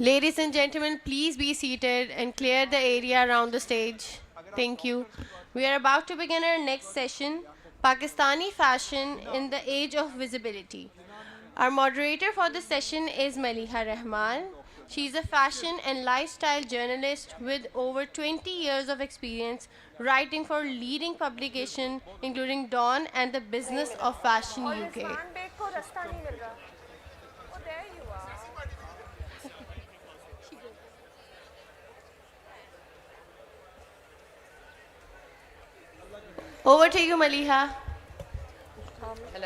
Ladies and gentlemen, please be seated and clear the area around the stage. Thank you. We are about to begin our next session, Pakistani Fashion in the Age of Visibility. Our moderator for this session is Maliha Rehman. She is a fashion and lifestyle journalist with over 20 years of experience writing for leading publications including Dawn and the Business of Fashion और UK. Rizwan bag को रास्ता नहीं मिल रहा. Oh, there you are. Over to you, Maliha.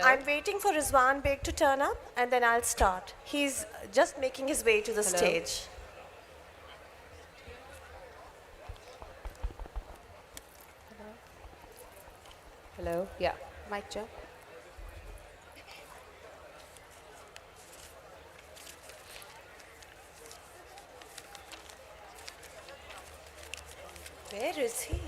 I'm waiting for Rizwan Beg to turn up and then I'll start. He's just making his way to the stage. Hello. Yeah. Mic check. Where is he?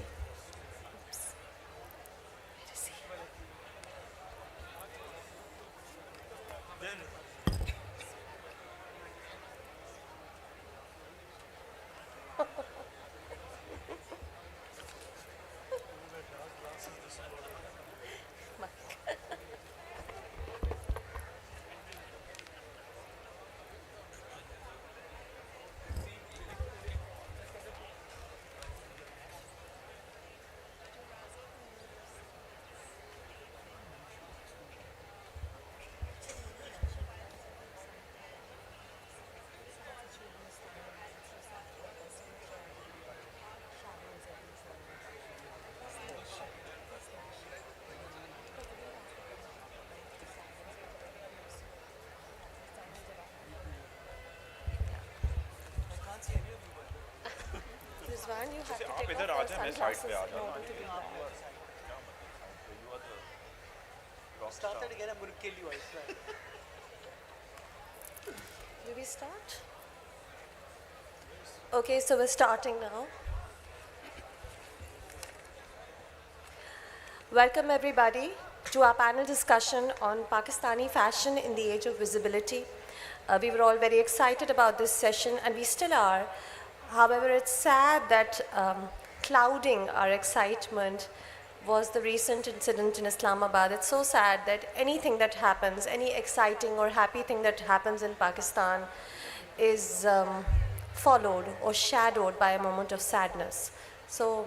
Rizwan, you have to take off your sunglasses in order to do that. Started again, I'm going to kill you, I swear. Do we start? Okay, so we're starting now. Welcome everybody to our panel discussion on Pakistani fashion in the age of visibility. We were all very excited about this session and we still are. However, it's sad that clouding our excitement was the recent incident in Islamabad. It's so sad that anything that happens, any exciting or happy thing that happens in Pakistan is followed or shadowed by a moment of sadness. So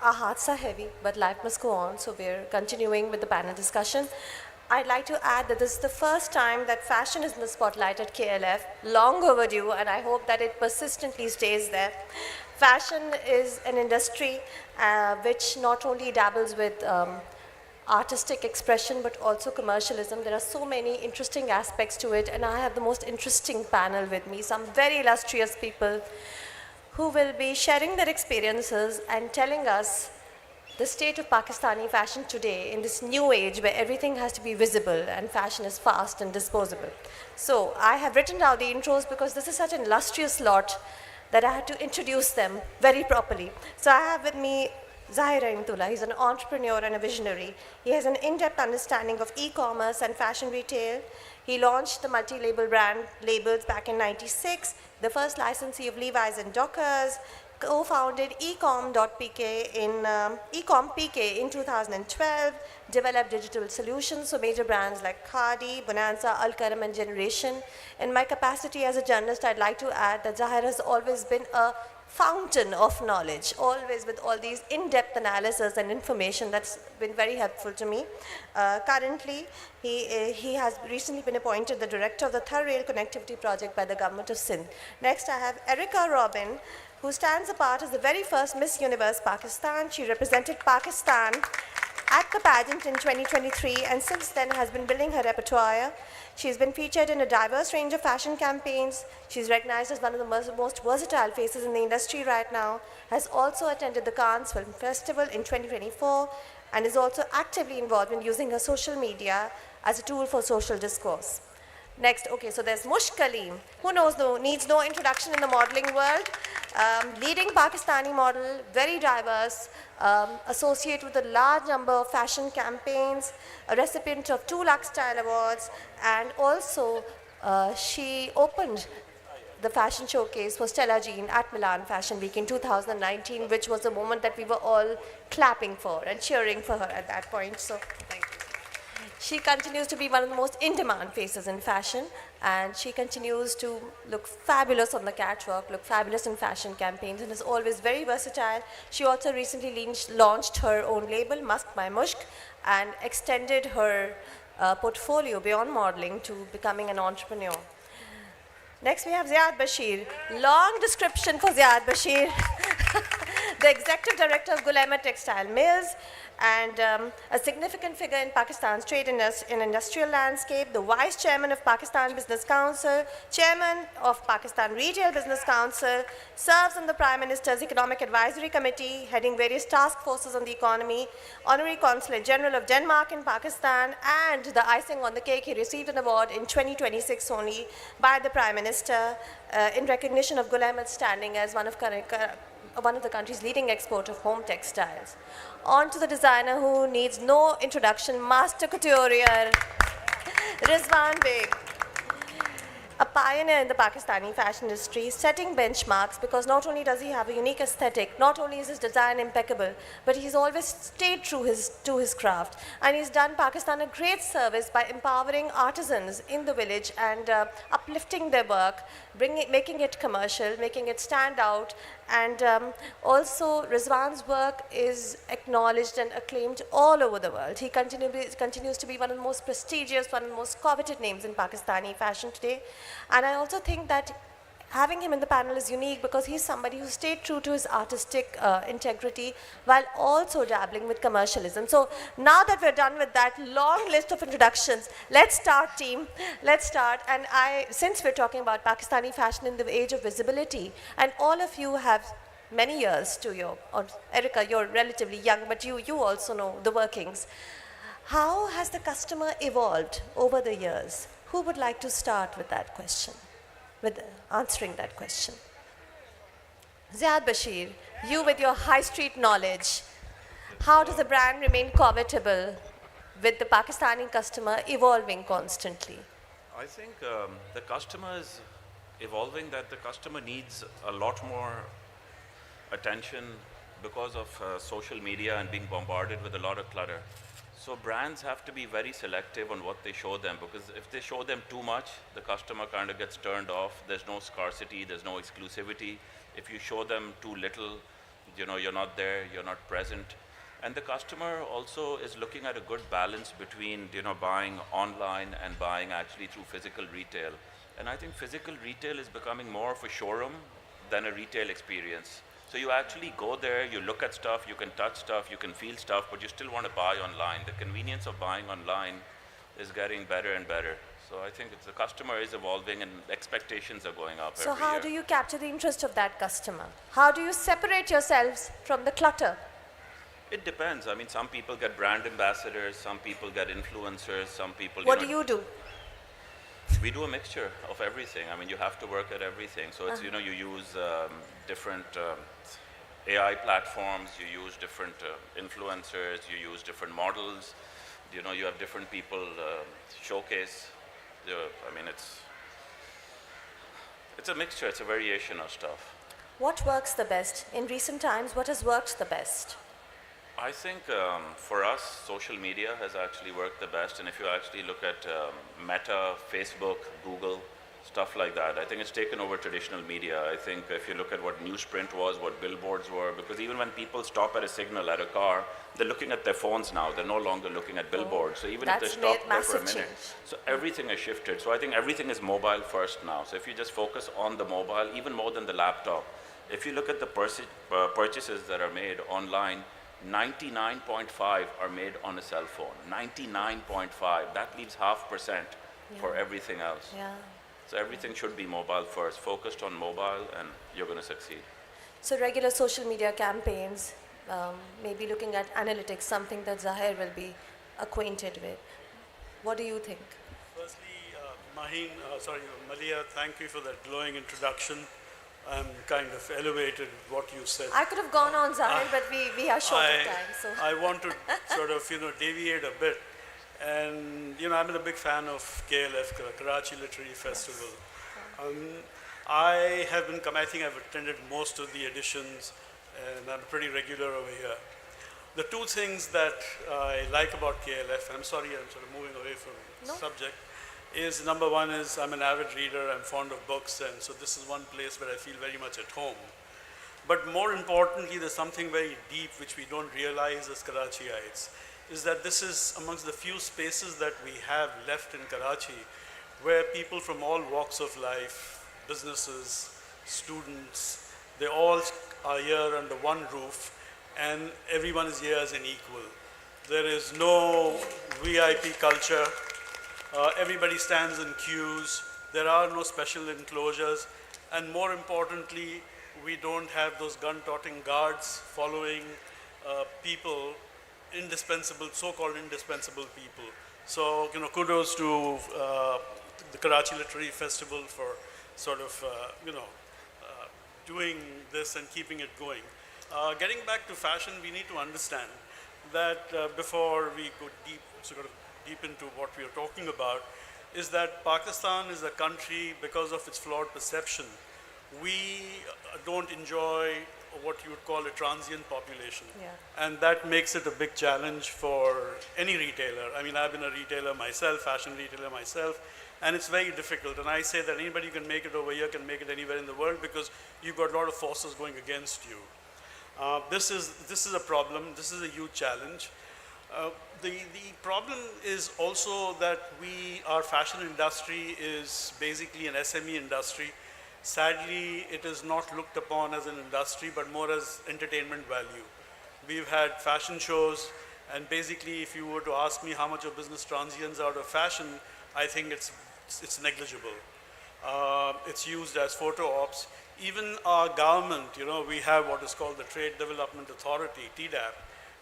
our hearts are heavy, but life must go on. So we're continuing with the panel discussion. I'd like to add that this is the first time that fashion is in the spotlight at KLF, long overdue, and I hope that it persistently stays there. Fashion is an industry which not only dabbles with artistic expression but also commercialism. There are so many interesting aspects to it, and I have the most interesting panel with me, some very illustrious people who will be sharing their experiences and telling us the state of Pakistani fashion today in this new age where everything has to be visible and fashion is fast and disposable. So I have written down the intros because this is such an illustrious lot that I had to introduce them very properly. So I have with me Zahir Rahimtoola. He's an entrepreneur and a visionary. He has an in-depth understanding of e-commerce and fashion retail. He launched the multi-label brand labels back in '96, the first licensee of Levi's and Dockers, co-founded ecom.pk in ecom PK in 2012, developed digital solutions for major brands like Khadi, Bonanza, Al Karam and Generation. In my capacity as a journalist, I'd like to add that Zahir has always been a fountain of knowledge, always with all these in-depth analysis and information that's been very helpful to me. Currently, he has recently been appointed the director of the Thar Rail Connectivity Project by the government of Sindh. Next, I have Erica Robin, who stands apart as the very first Miss Universe Pakistan. She represented Pakistan at the pageant in 2023 and since then has been building her repertoire. She's been featured in a diverse range of fashion campaigns. She's recognized as one of the most versatile faces in the industry right now, has also attended the Cannes Film Festival in 2024 and is also actively involved in using her social media as a tool for social discourse. Next, okay, so there's Mushk, who needs no introduction in the modeling world. Leading Pakistani model, very diverse, associated with a large number of fashion campaigns, a recipient of 2 Lux Style Awards, and also she opened the fashion showcase for Stella Jean at Milan Fashion Week in 2019, which was a moment that we were all clapping for and cheering for her at that point. So, thank you. She continues to be one of the most in-demand faces in fashion, and she continues to look fabulous on the catwalk, look fabulous in fashion campaigns, and is always very versatile. She also recently launched her own label, Mushk by Mushk, and extended her portfolio beyond modeling to becoming an entrepreneur. Next, we have Ziad Bashir. Long description for Ziad Bashir. The Executive Director of Gulema Textile Mills, and a significant figure in Pakistan's trade and industrial landscape, the Vice Chairman of Pakistan Business Council, Chairman of Pakistan Retail Business Council, serves on the Prime Minister's Economic Advisory Committee, heading various task forces on the economy, Honorary Consulate General of Denmark in Pakistan, and the icing on the cake, he received an award in 2026 only by the Prime Minister in recognition of Gulema's standing as one of the country's leading exporter of home textiles. On to the designer who needs no introduction, Master Couturier, Rizwan Beyg. A pioneer in the Pakistani fashion industry, setting benchmarks because not only does he have a unique aesthetic, not only is his design impeccable, but he's always stayed true to his craft. And he's done Pakistan a great service by empowering artisans in the village and uplifting their work, making it commercial, making it stand out. And also, Rizwan's work is acknowledged and acclaimed all over the world. He continues to be one of the most prestigious, one of the most coveted names in Pakistani fashion today. And I also think that having him in the panel is unique because he's somebody who stayed true to his artistic integrity while also dabbling with commercialism. So now that we're done with that long list of introductions, let's start, team. Let's start. And since we're talking about Pakistani fashion in the age of visibility, and all of you have many years to Erica, you're relatively young, but you also know the workings. How has the customer evolved over the years? Who would like to start with that question? With answering that question. Ziad Bashir, you with your high street knowledge, how does the brand remain covetable with the Pakistani customer evolving constantly? I think the customer is evolving, that the customer needs a lot more attention because of social media and being bombarded with a lot of clutter. So brands have to be very selective on what they show them, because if they show them too much, the customer kind of gets turned off. There's no scarcity, there's no exclusivity. If you show them too little, you're not there, you're not present. And the customer also is looking at a good balance between, buying online and buying actually through physical retail. And I think physical retail is becoming more of a showroom than a retail experience. So you actually go there, you look at stuff, you can touch stuff, you can feel stuff, but you still want to buy online. The convenience of buying online is getting better and better. So I think the customer is evolving and expectations are going up every year. So how do you capture the interest of that customer? How do you separate yourselves from the clutter? It depends. I mean, some people get brand ambassadors, some people get influencers, some people... What do you do? We do a mixture of everything. I mean, you have to work at everything. So it's, you use different AI platforms, you use different influencers, you use different models, you have different people showcase. I mean, it's a mixture, it's a variation of stuff. What works the best? In recent times, what has worked the best? I think for us, social media has actually worked the best. And if you actually look at Meta, Facebook, Google, stuff like that, I think it's taken over traditional media. I think if you look at what newsprint was, what billboards were, because even when people stop at a signal at a car, they're looking at their phones now. They're no longer looking at billboards. So even if they stop there for a minute, so everything has shifted. So I think everything is mobile first now. So if you just focus on the mobile, even more than the laptop, if you look at the purchases that are made online, 99.5 are made on a cell phone. 99.5. That leaves 0.5% for everything else. Yeah. So everything should be mobile first. Focused on mobile, and you're going to succeed. So regular social media campaigns, maybe looking at analytics, something that Zahir will be acquainted with. What do you think? Firstly, Maliha, thank you for that glowing introduction. I'm kind of elevated with what you said. I could have gone on, Zahir, but we are short of time. So I want to sort of, deviate a bit. And, I'm a big fan of KLF, Karachi Literary Festival. I have been coming, I think I've attended most of the editions, and I'm pretty regular over here. The two things that I like about KLF, and I'm sorry I'm sort of moving away from the subject, is number one is I'm an avid reader, I'm fond of books, and so this is one place where I feel very much at home. But more importantly, there's something very deep which we don't realize as Karachiites, is that this is amongst the few spaces that we have left in Karachi where people from all walks of life, businesses, students, they all are here under one roof, and everyone is here as an equal. There is no VIP culture. Everybody stands in queues. There are no special enclosures. And more importantly, we don't have those gun-toting guards following people, indispensable, so-called indispensable people. So, kudos to the Karachi Literary Festival for sort of, doing this and keeping it going. Getting back to fashion, we need to understand that before we go deep into what we are talking about, is that Pakistan is a country, because of its flawed perception, we don't enjoy what you would call a transient population. Yeah. And that makes it a big challenge for any retailer. I mean, I've been a retailer myself, fashion retailer myself, and it's very difficult. And I say that anybody who can make it over here can make it anywhere in the world because you've got a lot of forces going against you. This is a problem. This is a huge challenge. The problem is also that our fashion industry is basically an SME industry. Sadly, it is not looked upon as an industry, but more as entertainment value. We've had fashion shows, and basically, if you were to ask me how much of business transients out of fashion, I think it's negligible. It's used as photo ops. Even our government, we have what is called the Trade Development Authority, TDAP,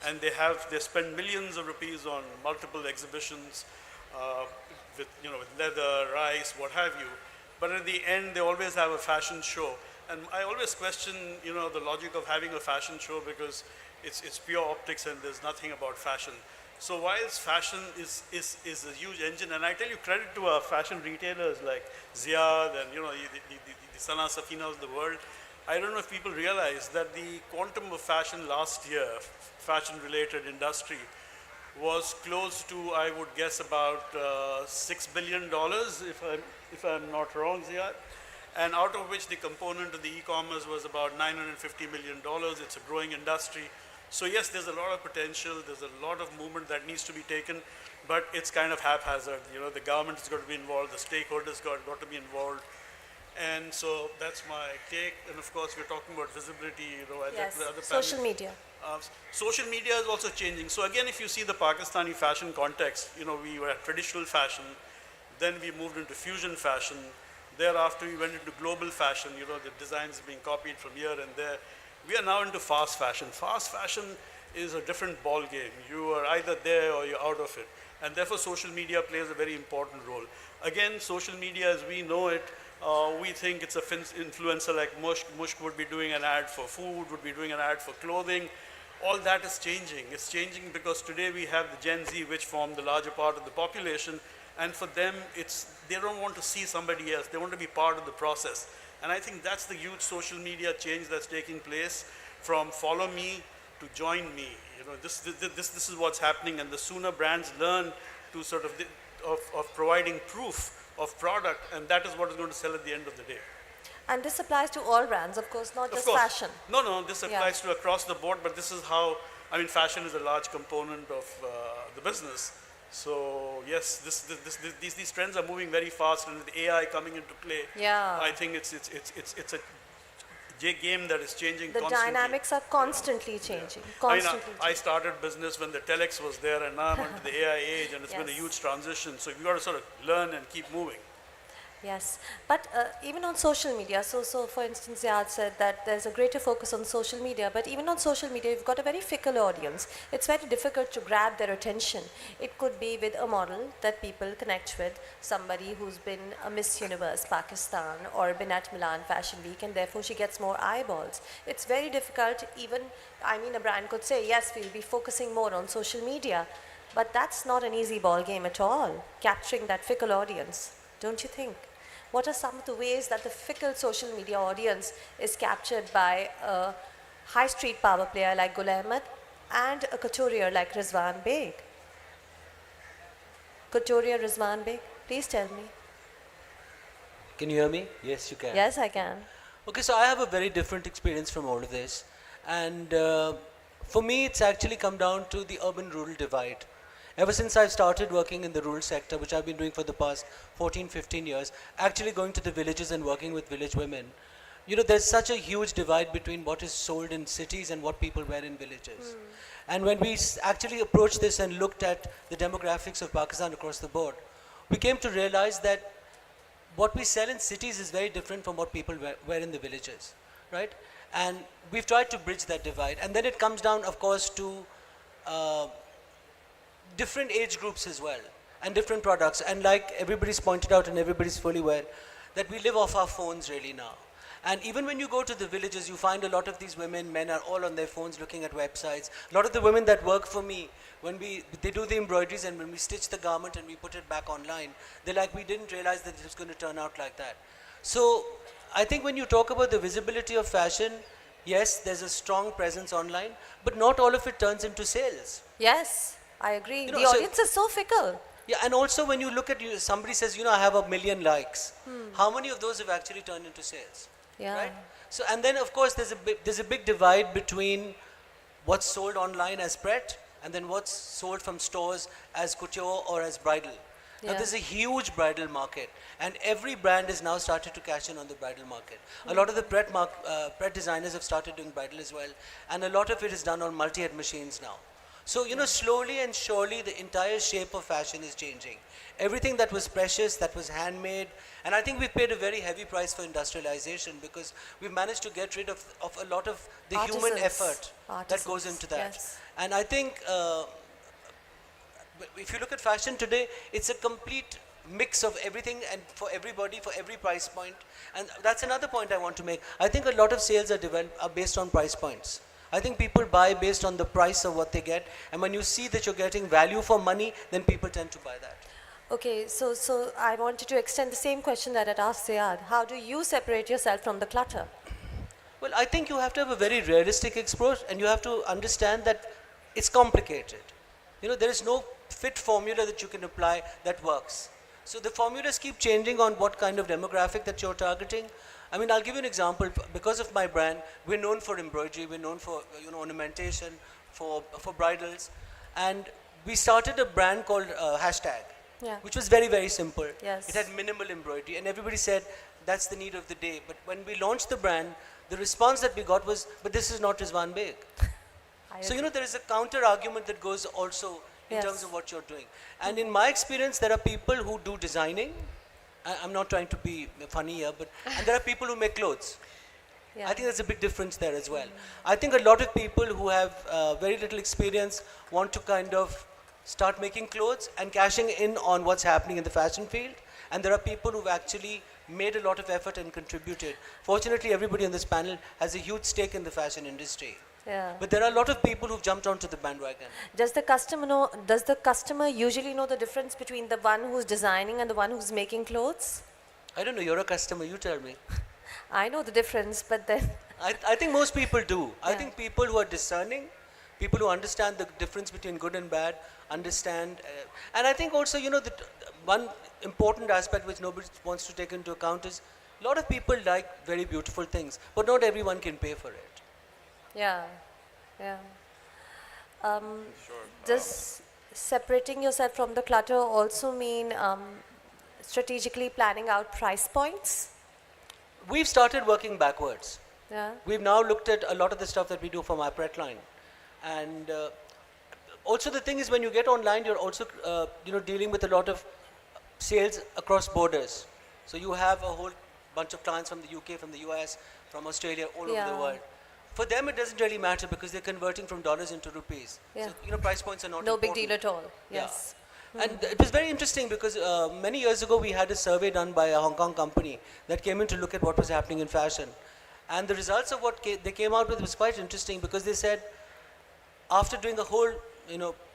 and they spend millions of rupees on multiple exhibitions with leather, rice, what have you. But at the end, they always have a fashion show. And I always question, the logic of having a fashion show because it's pure optics and there's nothing about fashion. So whilst fashion is a huge engine, and I tell you credit to our fashion retailers like Ziad and the Sana Safina of the world, I don't know if people realize that the quantum of fashion last year, fashion-related industry, was close to, I would guess, about $6 billion, if I'm not wrong, Ziad. And out of which the component of the e-commerce was about $950 million. It's a growing industry. So yes, there's a lot of potential. There's a lot of movement that needs to be taken, but it's kind of haphazard. The government has got to be involved. The stakeholders got to be involved. And so that's my take. And of course, we're talking about visibility, and Yes, the other social media. Social media is also changing. So again, if you see the Pakistani fashion context, we were at traditional fashion, then we moved into fusion fashion. Thereafter, we went into global fashion. The designs being copied from here and there. We are now into fast fashion. Fast fashion is a different ball game. You are either there or you're out of it. And therefore, social media plays a very important role. Again, social media as we know it, we think it's an influencer like Mushk. Mushk would be doing an ad for food, would be doing an ad for clothing. All that is changing. It's changing because today we have the Gen Z, which form the larger part of the population. And for them, they don't want to see somebody else. They want to be part of the process. And I think that's the huge social media change that's taking place from follow me to join me. This is what's happening. And the sooner brands learn to sort of providing proof of product, and that is what is going to sell at the end of the day. And this applies to all brands, of course, not Of just course. fashion. No, this applies to across the board, but this is how, fashion is a large component of the business. So yes, these trends are moving very fast, and with AI coming into play, Yeah. I think it's a game that is changing The constantly. dynamics are constantly changing. I started business when the telex was there, and now I'm into the AI age, and it's been a Yes. huge transition. So you've got to sort of learn and keep moving. Yes, but even on social media, so for instance, Ziad said that there's a greater focus on social media, but even on social media, you've got a very fickle audience. It's very difficult to grab their attention. It could be with a model that people connect with, somebody who's been a Miss Universe Pakistan or been at Milan Fashion Week, and therefore she gets more eyeballs. It's very difficult, a brand could say, yes, we'll be focusing more on social media, but that's not an easy ball game at all, capturing that fickle audience, don't you think? what are some of the ways that the fickle social media audience is captured by a high street power player like Gul Ahmed and a couturier like Rizwan Beyg? Couturier Rizwan Beyg, please tell me. Can you hear me? Yes, you can. Yes, I can. Okay, so I have a very different experience from all of this. And for me, it's actually come down to the urban-rural divide. Ever since I've started working in the rural sector, which I've been doing for the past 14, 15 years, actually going to the villages and working with village women, you know, there's such a huge divide between what is sold in cities and what people wear in villages. And when we actually approached this and looked at the demographics of Pakistan across the board, we came to realize that what we sell in cities is very different from what people wear in the villages, right? And we've tried to bridge that divide. And then it comes down, of course, to different age groups as well, and different products. And like everybody's pointed out and everybody's fully aware, that we live off our phones really now. And even when you go to the villages, you find a lot of these women, men are all on their phones looking at websites. A lot of the women that work for me, when they do the embroideries and when we stitch the garment and we put it back online, they're like, we didn't realize that it was going to turn out like that. So I think when you talk about the visibility of fashion, yes, there's a strong presence online, but not all of it turns into sales. Yes, I agree. You know, The audience is so fickle. Yeah, and also when you look at somebody says, you know, I have 1 million likes. How many of those have actually turned into sales? Yeah. Right? So, and then of course there's a big divide between what's sold online as pret and then what's sold from stores as couture or as bridal. Now Yeah. there's a huge bridal market, and every brand has now started to cash in on the bridal market. A lot of the pret designers have started doing bridal as well, and a lot of it is done on multi-head machines now. So, you know, slowly and surely the entire shape of fashion is changing. Everything that was precious, that was handmade, and I think we paid a very heavy price for industrialization because we've managed to get rid of a lot of the human Artisans. effort that goes Artisans, into that. yes. And I think if you look at fashion today, it's a complete mix of everything and for everybody, for every price point. And that's another point I want to make. I think a lot of sales are based on price points. I think people buy based on the price of what they get, and when you see that you're getting value for money, then people tend to buy that. Okay, so I wanted to extend the same question that I'd asked Ziad. How do you separate yourself from the clutter? Well, I think you have to have a very realistic approach, and you have to understand that it's complicated. You know, there is no fit formula that you can apply that works. So the formulas keep changing on what kind of demographic that you're targeting. I mean, I'll give you an example. Because of my brand, we're known for embroidery, we're known for ornamentation, for bridals, and we started a brand called Hashtag, which was very, very simple. Yes. It had minimal embroidery, and everybody said that's the need of the day. But when we launched the brand, the response that we got was, but this is not Rizwan Beyg. So, you know, there is a counter argument that goes also in terms of what you're doing. And in my experience, there are people who do designing. I'm not trying to be funny here, and there are people who make clothes. Yeah. I think there's a big difference there as well. I think a lot of people who have very little experience want to kind of start making clothes and cashing in on what's happening in the fashion field. And there are people who've actually made a lot of effort and contributed. Fortunately, everybody on this panel has a huge stake in the fashion industry. Yeah. But there are a lot of people who've jumped onto the bandwagon. Does the customer usually know the difference between the one who's designing and the one who's making clothes? I don't know, you're a customer, you tell me. I know the difference, but then... I think most people do. I Yeah. think people who are discerning, people who understand the difference between good and bad, understand. And I think also, you know, that one important aspect which nobody wants to take into account is a lot of people like very beautiful things, but not everyone can pay for it. Yeah, yeah. Does separating yourself from the clutter also mean strategically planning out price points? We've started working backwards. Yeah. We've now looked at a lot of the stuff that we do for my pret line. And also the thing is, when you get online, you're also dealing with a lot of sales across borders. So you have a whole bunch of clients from the UK, from the US, from Australia, all over the world. For them, it doesn't really matter because they're converting from dollars into rupees. Yeah. So, price points are not No important. big deal at all. Yeah. Yes. And it was very interesting because many years ago, we had a survey done by a Hong Kong company that came in to look at what was happening in fashion. And the results of what they came out with was quite interesting because they said, after doing a whole,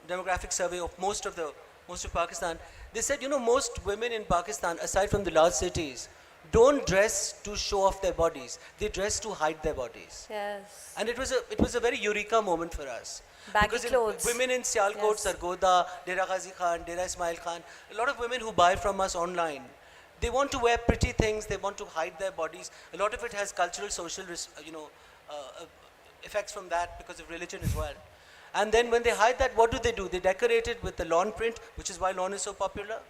demographic survey of most of Pakistan, they said, most women in Pakistan, aside from the large cities, don't dress to show off their bodies. They dress to hide their bodies. Yes. And it was a very eureka moment for us. Baggy Because clothes. women in Sialkot, Yes. Sargoda, Dera Ghazi Khan, Dera Ismail Khan, a lot of women who buy from us online, they want to wear pretty things, they want to hide their bodies. A lot of it has cultural, social, effects from that because of religion as well. And then when they hide that, what do? They decorate it with the lawn print, which is why lawn is so popular.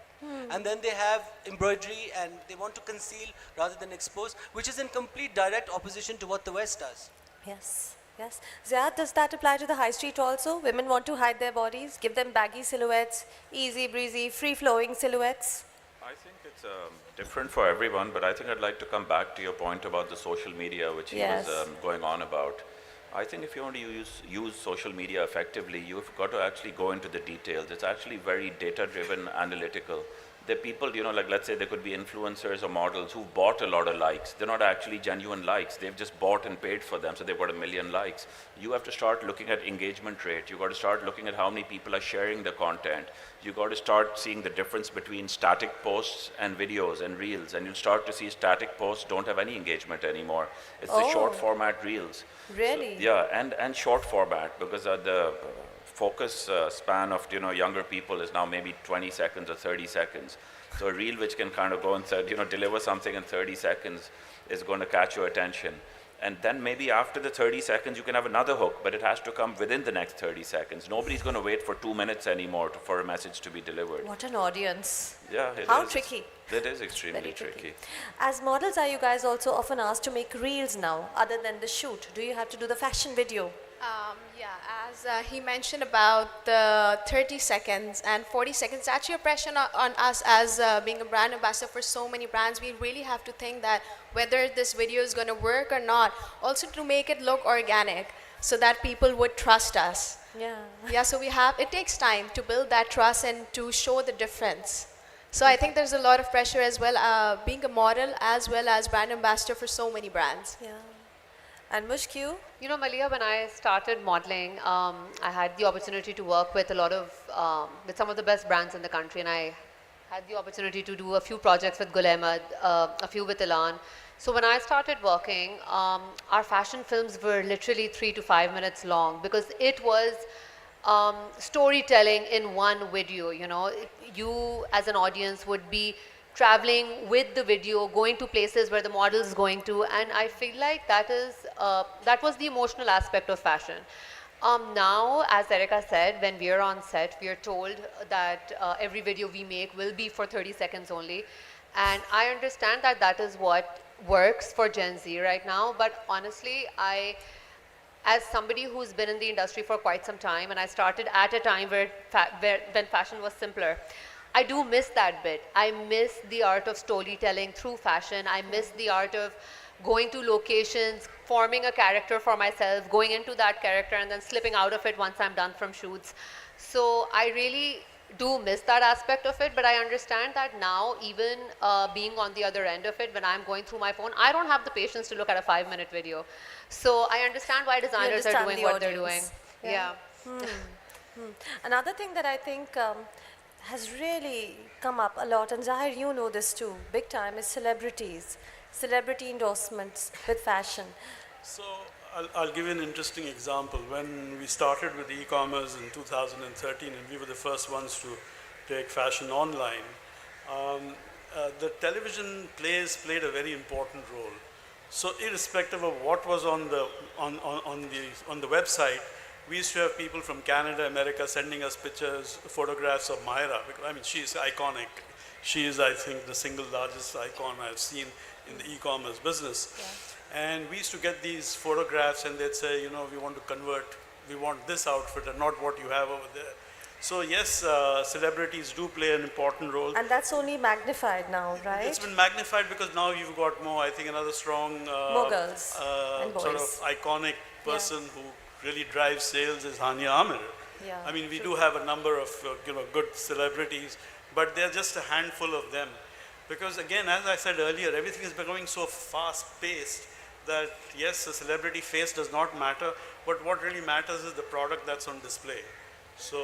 And then they have embroidery and they want to conceal rather than expose, which is in complete direct opposition to what the West does. Yes. Yes. Ziad, does that apply to the high street also? Women want to hide their bodies, give them baggy silhouettes, easy breezy, free-flowing silhouettes. I think it's different for everyone, but I think I'd like to come back to your point about the social media, which he Yes. was going on about. I think if you want to use social media effectively, you've got to actually go into the details. It's actually very data-driven, analytical. There are people, like let's say there could be influencers or models who've bought a lot of likes. They're not actually genuine likes. They've just bought and paid for them, so they've got 1 million likes. You have to start looking at engagement rate. You've got to start looking at how many people are sharing the content. You've got to start seeing the difference between static posts and videos and reels. And you'll start to see static posts don't have any engagement anymore. It's the short format reels. Really? So, yeah, and short format, because the focus span of younger people is now maybe 20 seconds or 30 seconds. So a reel which can kind of go and deliver something in 30 seconds is going to catch your attention. And then maybe after the 30 seconds you can have another hook, but it has to come within the next 30 seconds. Nobody's going to wait for 2 minutes anymore for a message to be delivered. What an audience. Yeah, it How is. tricky. It is extremely Very tricky. As models, are you guys also often asked to make reels now, other than the shoot? Do you have to do the fashion video? Yeah, as he mentioned about the 30 seconds and 40 seconds, that's your pressure on us as being a brand ambassador for so many brands. We really have to think that whether this video is going to work or not, also to make it look organic so that people would trust us. Yeah. Yeah, so it takes time to build that trust and to show the difference. So I think there's a lot of pressure as well, being a model as well as brand ambassador for so many brands. Yeah. And Mushk, you? You know, Maliha, when I started modeling, I had the opportunity to work with with some of the best brands in the country, and I had the opportunity to do a few projects with Gul Ahmed, a few with Elan. So when I started working, our fashion films were literally 3 to 5 minutes long because it was storytelling in one video. You as an audience would be traveling with the video, going to places where the model is going to, and I feel like that was the emotional aspect of fashion. Now, as Erica said, when we are on set, we are told that every video we make will be for 30 seconds only, and I understand that that is what works for Gen Z right now, but honestly, as somebody who's been in the industry for quite some time, and I started at a time when fashion was simpler, I do miss that bit. I miss the art of storytelling through fashion. I miss the art of going to locations, forming a character for myself, going into that character and then slipping out of it once I'm done from shoots. So I really do miss that aspect of it, but I understand that now, even being on the other end of it, when I'm going through my phone, I don't have the patience to look at a 5-minute video. So I understand why designers are doing what they're doing. Yeah. Another thing that I think has really come up a lot, and Zahir, you know this too, big time, is celebrity endorsements with fashion. So I'll give you an interesting example. When we started with e-commerce in 2013, and we were the first ones to take fashion online, the television played a very important role. So irrespective of what was on the website, we used to have people from Canada, America sending us pictures, photographs of Maliha. I mean, she is iconic. She is, I think, the single largest icon I've seen in the e-commerce business. Yeah. And we used to get these photographs and they'd say, we want to convert, we want this outfit and not what you have over there. So yes, celebrities do play an important role. And that's only magnified now, right? It's been magnified because now you've got more, I think, another strong, more girls and boys. Sort of iconic person who really drives sales is Hania Amir. Yeah, I mean, we do have a number of good celebrities, but they're just a handful of them. Because again, as I said earlier, everything is becoming so fast-paced that yes, the celebrity face does not matter, but what really matters is the product that's on display. So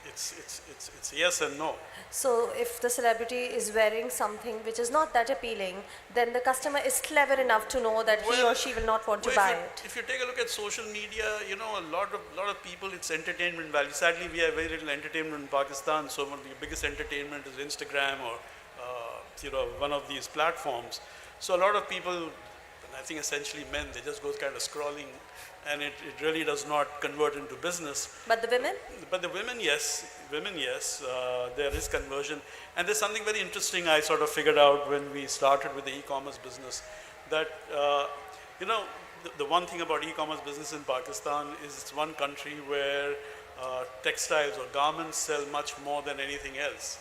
it's yes and no. So if the celebrity is wearing something which is not that appealing, then the customer is clever enough to know that he or she will not want to buy it. If you take a look at social media, you know, a lot of people, it's entertainment value. Sadly, we have very little entertainment in Pakistan, so one of the biggest entertainment is Instagram or, you know, one of these platforms. So a lot of people, and I think essentially men, they just go kind of scrolling, and it really does not convert into business. But the women? But the women, yes. There is conversion. And there's something very interesting I sort of figured out when we started with the e-commerce business, that, you know, the one thing about e-commerce business in Pakistan is it's one country where textiles or garments sell much more than anything else.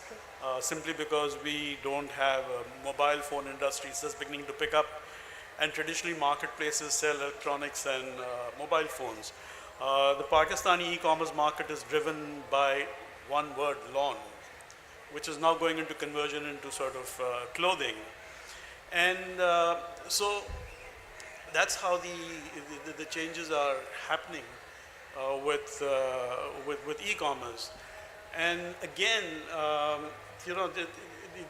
Simply because we don't have a mobile phone industry, it's just beginning to pick up. And traditionally marketplaces sell electronics and mobile phones. The Pakistani e-commerce market is driven by one word, lawn, which is now going into conversion into sort of clothing. And so that's how the changes are happening with e-commerce. And again, you know,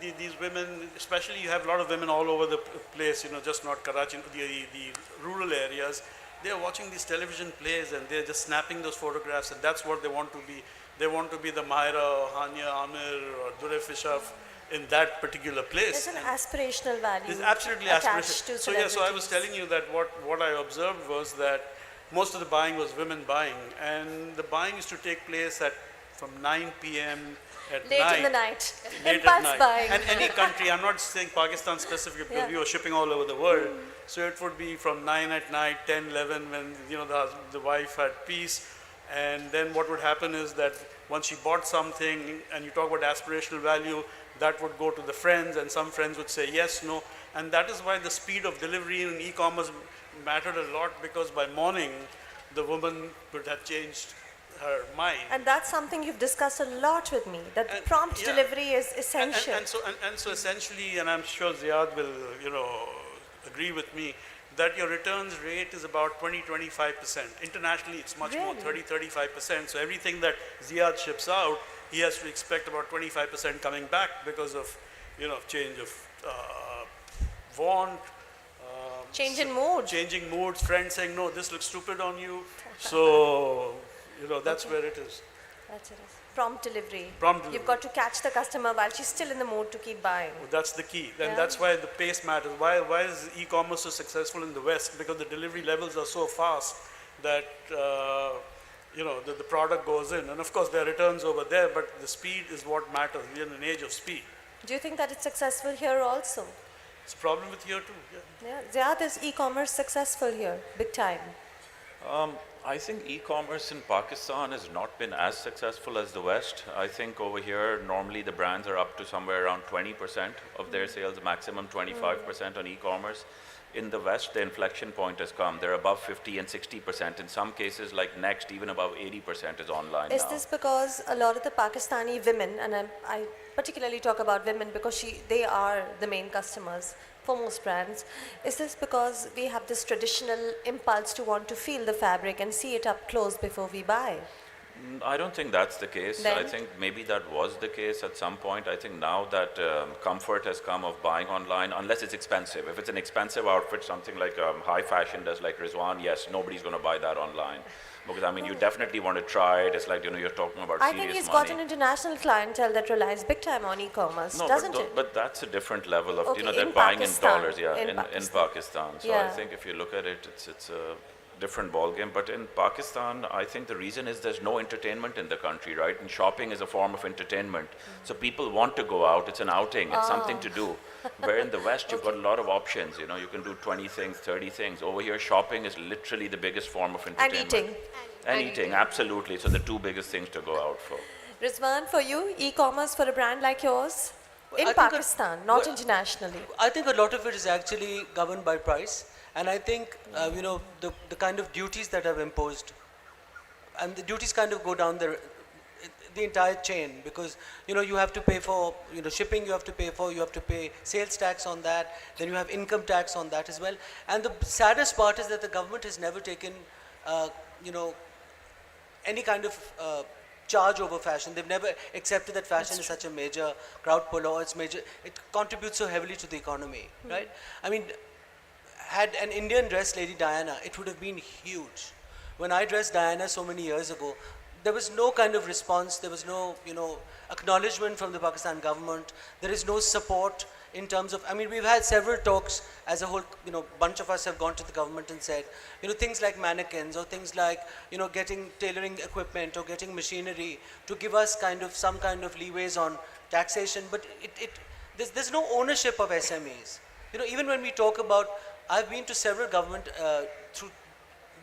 these women, especially you have a lot of women all over the place, you know, just not Karachi, the rural areas, they're watching these television plays and they're just snapping those photographs, and that's what they want to be. They want to be the Mahira or Hania Amir or Dure Fishaf in that particular place. There's an aspirational value. There's absolutely attached to aspirational. So yeah, so I was telling you that what I observed was that most of the buying was women buying, and the buying used to take place from 9 p.m. at Late night. in the night. Late Impulse at night. buying. And any country, I'm not saying Pakistan specifically, because we were shipping all over the world. So it would be from 9 at night, 10, 11, when, you know, the wife had peace. And then what would happen is that once she bought something, and you talk about aspirational value, that would go to the friends, and some friends would say yes, no. And that is why the speed of delivery in e-commerce mattered a lot, because by morning, the woman would have changed her mind. And that's something you've discussed a lot with me, that prompt delivery is essential. And so essentially, and I'm sure Ziad will, you know, agree with me, that your returns rate is about 20-25%. Internationally, it's much more, 30-35%. So everything that Ziad ships out, he has to expect about 25% coming back because of, you know, change of want. Change in mood. Changing moods, friends saying, no, this looks stupid on you. So, you know, that's where it is. That's it. Prompt delivery. Prompt delivery. You've got to catch the customer while she's still in the mood to keep buying. That's the key. And that's why the pace matters. Why is e-commerce so successful in the West? Because the delivery levels are so fast that, you know, the product goes in. And of course, there are returns over there, but the speed is what matters. We're in an age of speed. Do you think that it's successful here also? It's a problem with here too. Ziad, is e-commerce successful here, big time? I think e-commerce in Pakistan has not been as successful as the West. I think over here, normally the brands are up to somewhere around 20% of their sales, maximum 25% on e-commerce. In the West, the inflection point has come. They're above 50 and 60%. In some cases, like Next, even above 80% is online Is now. this because a lot of the Pakistani women, and I particularly talk about women because they are the main customers for most brands, is this because we have this traditional impulse to want to feel the fabric and see it up close before we buy? I don't think that's the case. Then? I think maybe that was the case at some point. I think now that comfort has come of buying online, unless it's expensive. If it's an expensive outfit, something like high fashion does, like Rizwan, yes, nobody's going to buy that online. Because, I mean, you definitely want to try it. It's like, you know, you're talking about I serious think he's money. got an international clientele that relies big time on e-commerce, No, doesn't it? but that's a different level of, Okay, you know, in they're buying Pakistan, in dollars, in in Pakistan. Pakistan. So Yeah. I think if you look at it, it's a different ballgame. But in Pakistan, I think the reason is there's no entertainment in the country, right? And shopping is a form of entertainment. So people want to go out. It's an outing. It's something to do. Where in the West, you've got a lot of options. You know, you can do 20 things, 30 things. Over here, shopping is literally the biggest form of And entertainment. eating. And eating, absolutely. So the two biggest things to go out for. Rizwan, for you, e-commerce for a brand like yours? I In think Pakistan, not internationally. I think a lot of it is actually governed by price. And I think, you know, the kind of duties that have imposed, and the duties kind of go down the entire chain, because, you know, you have to pay for, you know, shipping you have to pay for, you have to pay sales tax on that, then you have income tax on that as well. And the saddest part is that the government has never taken, you know, any kind of charge over fashion. They've never accepted that fashion is such a major crowd puller, or it contributes so heavily to the economy, right? I mean, had an Indian dressed Lady Diana, it would have been huge. When I dressed Diana so many years ago, there was no kind of response, there was no, acknowledgement from the Pakistan government, there is no support in terms of, I mean, we've had several talks as a whole, bunch of us have gone to the government and said, things like mannequins or things like, getting tailoring equipment or getting machinery to give us some kind of leeways on taxation, but there's no ownership of SMEs. Even when we talk about, I've been to several government, through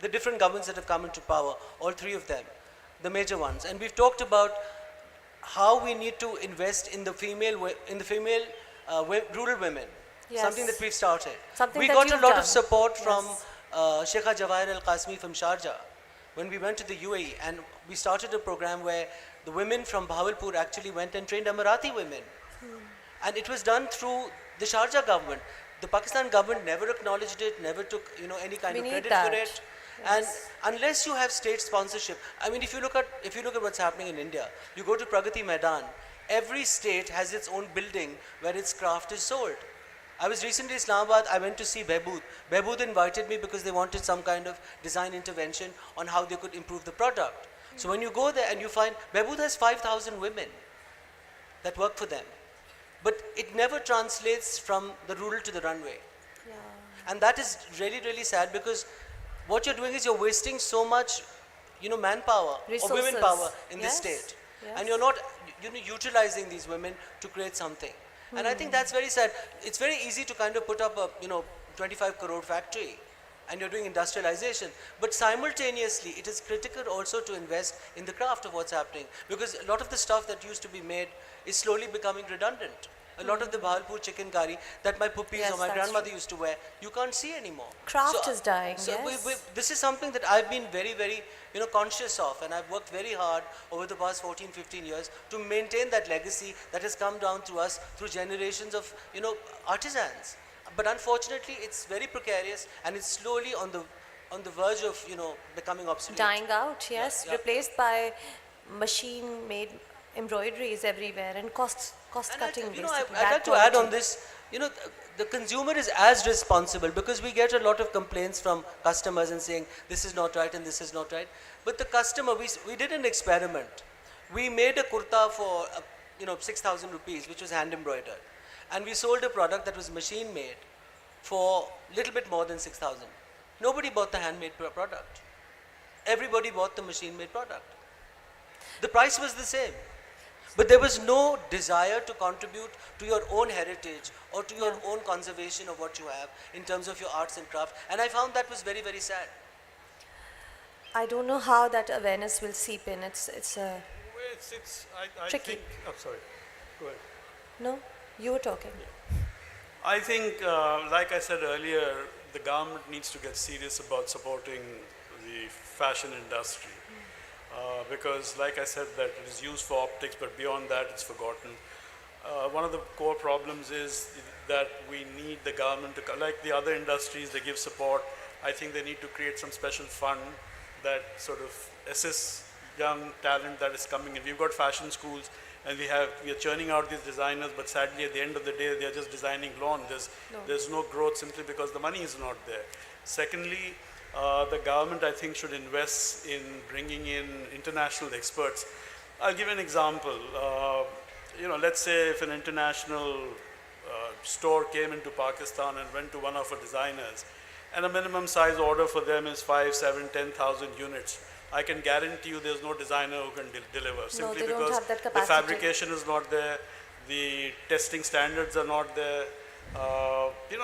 the different governments that have come into power, all three of them, the major ones, and we've talked about how we need to invest in the female rural women, something that we've started. We got a lot of support from Sheikha Jawahir Al-Qasmi from Sharjah when we went to the UAE, and we started a program where the women from Bahawalpur actually went and trained Emirati women. And it was done through the Sharjah government. The Pakistan government never acknowledged it, never took any kind of credit for it. And unless you have state sponsorship, I mean, if you look at what's happening in India, you go to Pragati Maidan, every state has its own building where its craft is sold. I was recently in Islamabad, I went to see Behbood. Behbood invited me because they wanted some kind of design intervention on how they could improve the product. So when you go there and you find, Behbood has 5,000 women that work for them. But it never translates from the rural to the runway. And that is really, really sad, because what you're doing is you're wasting so much, manpower or women power in this state. And you're not, utilizing these women to create something. And I think that's very sad. It's very easy to kind of put up a, 25 crore factory and you're doing industrialization. But simultaneously, it is critical also to invest in the craft of what's happening, because a lot of the stuff that used to be made is slowly becoming redundant. A lot of the Bahawalpur chicken curry that my puppies or my grandmother used to wear, you can't see anymore. Craft is dying, So this is something that I've been very, very, conscious of, and I've worked very hard over the past 14, 15 years to maintain that legacy that has come down to us through generations of, artisans. But unfortunately, it's very precarious, and it's slowly on the verge of, becoming obsolete. Dying out, replaced by machine-made embroideries everywhere and cost-cutting, basically. I'd like to add on this, the consumer is as responsible, because we get a lot of complaints from customers and saying this is not right and this is not right. But the customer, we did an experiment. We made a kurta for 6,000 rupees, which was hand embroidered, and we sold a product that was machine made for a little bit more than 6,000. Nobody bought the handmade product. Everybody bought the machine made product. The price was the same. But there was no desire to contribute to your own heritage or to your own conservation of what you have in terms of your arts and craft. And I found that was very, very sad. I don't know how that awareness will seep in. It's I tricky. think, sorry, go ahead. No, you were talking. I think, like I said earlier, the government needs to get serious about supporting the fashion industry. Because, like I said, that it is used for optics, but beyond that, it's forgotten. One of the core problems is that we need the government to, like the other industries, they give support. I think they need to create some special fund that sort of assists young talent that is coming in. We've got fashion schools, and we are churning out these designers, but sadly, at the end of the day, they're just designing lawn. There's no growth simply because the money is not there. Secondly, the government, I think, should invest in bringing in international experts. I'll give an example. Let's say if an international store came into Pakistan and went to one of our designers, and a minimum size order for them is 5, 7, 10,000 units. I can guarantee you there's no designer who can deliver, simply they don't because have that the capacity. fabrication is not there, the testing standards are not there.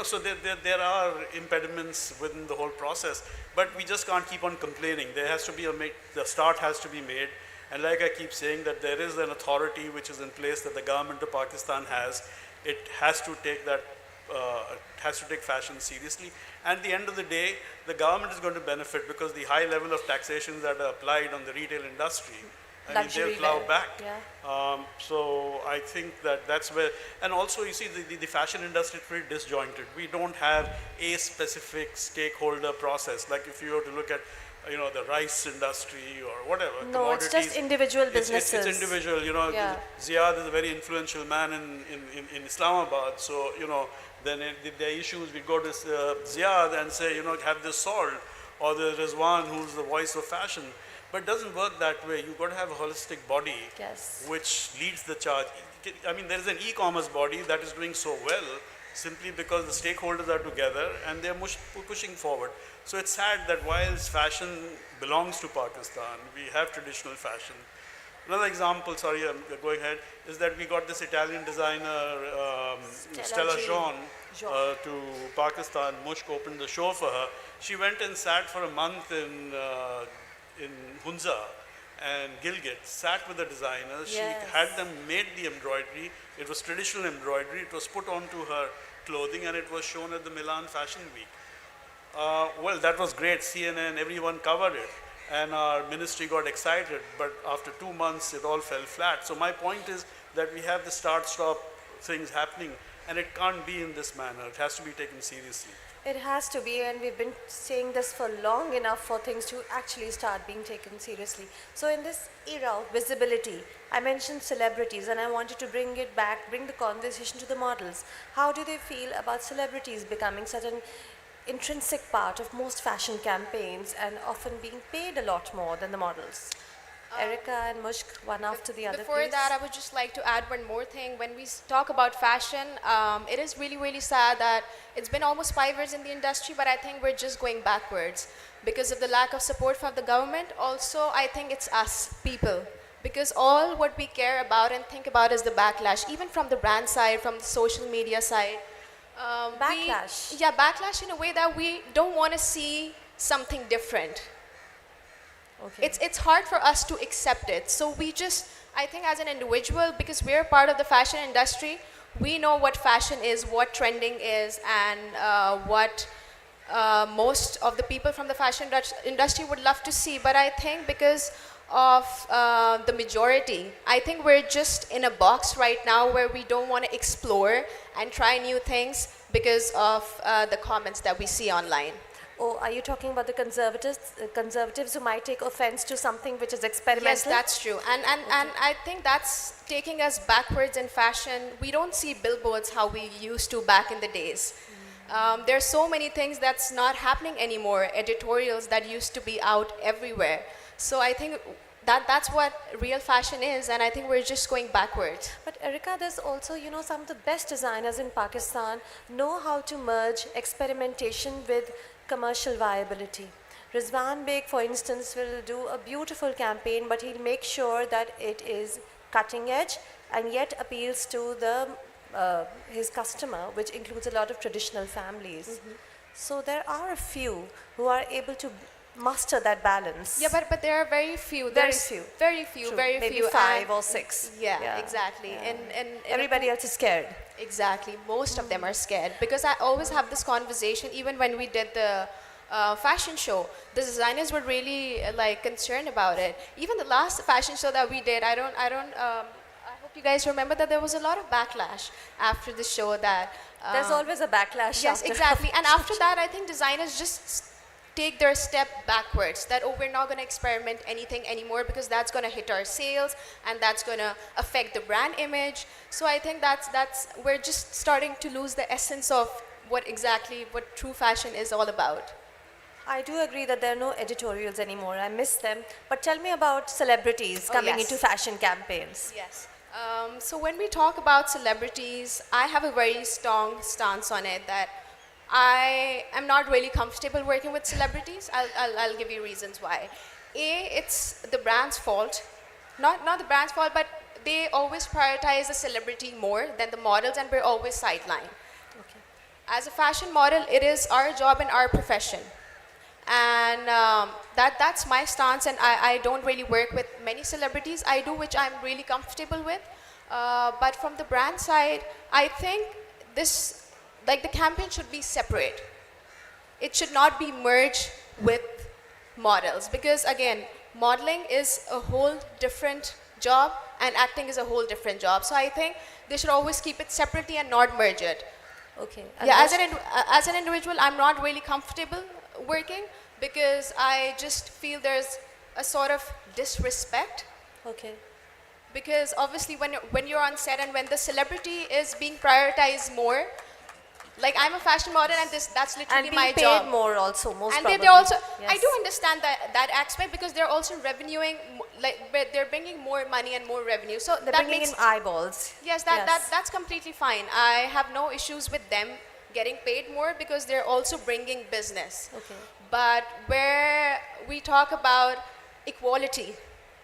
So there are impediments within the whole process, but we just can't keep on complaining. There has to be the start has to be made, and like I keep saying, that there is an authority which is in place that the government of Pakistan has. It has to take fashion seriously. And at the end of the day, the government is going to benefit because the high level of taxations that are applied on the retail industry, they'll plow back. So I think that's where, and also you see the fashion industry is pretty disjointed. We don't have a specific stakeholder process. Like if you were to look at the rice industry or whatever. No, it's just individual businesses. It's individual, Yeah. Ziad is a very influential man in Islamabad, so, then if there are issues, we go to Ziad and say, have this solved, or the Rizwan who's the voice of fashion. But it doesn't work that way. You've got to have a holistic body Yes. which leads the charge. I mean, there is an e-commerce body that is doing so well simply because the stakeholders are together and they're pushing forward. So it's sad that whilst fashion belongs to Pakistan, we have traditional fashion. Another example, sorry, I'm going ahead, is that we got this Italian designer, Stella Jean, to Pakistan. Mushk opened the show for her. She went and sat for a month in Hunza and Gilgit, sat with the designers. Yes. She had them made the embroidery. It was traditional embroidery. It was put onto her clothing and it was shown at the Milan Fashion Week. Well, that was great. CNN, everyone covered it. And our ministry got excited, but after 2 months, it all fell flat. So my point is that we have the start-stop things happening, and it can't be in this manner. It has to be taken seriously. It has to be, and we've been saying this for long enough for things to actually start being taken seriously. So in this era of visibility, I mentioned celebrities, and I wanted to bring it back, bring the conversation to the models. How do they feel about celebrities becoming such an intrinsic part of most fashion campaigns and often being paid a lot more than the models? Erica and Mushk, one after the other, Before please. that, I would just like to add one more thing. When we talk about fashion, it is really, really sad that it's been almost 5 years in the industry, but I think we're just going backwards because of the lack of support from the government. Also, I think it's us, people, because all what we care about and think about is the backlash, even from the brand side, from the social media side. Backlash? Yeah, backlash in a way that we don't want to see something different. Okay. It's hard for us to accept it. So we just, I think as an individual, because we're part of the fashion industry, we know what fashion is, what trending is, and what most of the people from the fashion industry would love to see. But I think because of the majority, I think we're just in a box right now where we don't want to explore and try new things because of the comments that we see online. Oh, are you talking about the conservatives who might take offense to something which is experimental? Yes, that's true. And I think that's taking us backwards in fashion. We don't see billboards how we used to back in the days. There's so many things that's not happening anymore, editorials that used to be out everywhere. So I think that's what real fashion is, and I think we're just going backwards. But Erica, there's also, some of the best designers in Pakistan know how to merge experimentation with commercial viability. Rizwan Beyg, for instance, will do a beautiful campaign, but he'll make sure that it is cutting edge and yet appeals to his customer, which includes a lot of traditional families. Mm-hmm. So there are a few who are able to muster that balance. Yeah, but there are very few. Very There's few. Very few, True. very Maybe few. 5 and- or 6. Yeah, exactly. Yeah. And Everybody else is scared. Exactly. Most of them are scared because I always have this conversation. Even when we did the fashion show, the designers were really concerned about it. Even the last fashion show that we did, I hope you guys remember that there was a lot of backlash after the show. That There's always a backlash. yes, after. exactly. And after that, I think designers just take their step backwards. That we're not going to experiment anything anymore because that's going to hit our sales and that's going to affect the brand image. So I think that's we're just starting to lose the essence of what true fashion is all about. I do agree that there are no editorials anymore. I miss them. But tell me about celebrities Oh, coming yes. into fashion campaigns. Yes. So when we talk about celebrities, I have a very strong stance on it that I am not really comfortable working with celebrities. I'll give you reasons why. It's the brand's fault. Not the brand's fault, but they always prioritize the celebrity more than the models, and we're always sidelined. Okay. As a fashion model, it is our job and our profession. And that's my stance, and I don't really work with many celebrities. I do which I'm really comfortable with. But from the brand side, I think the campaign should be separate. It should not be merged with models because, again, modeling is a whole different job and acting is a whole different job. So I think they should always keep it separately and not merge it. Okay. Yeah, as an individual, I'm not really comfortable working, because I just feel there's a sort of disrespect. Okay. Because obviously when you're on set and when the celebrity is being prioritized more, like I'm a fashion model and that's literally And my being paid job. more also, most And probably. they're also, I Yes. do understand that aspect because they're also revenuing, like they're bringing more money and more revenue. So They're that bringing makes, in eyeballs. yes, that's completely fine. I have no issues with them getting paid more because they're also bringing business. Okay. But where we talk about equality,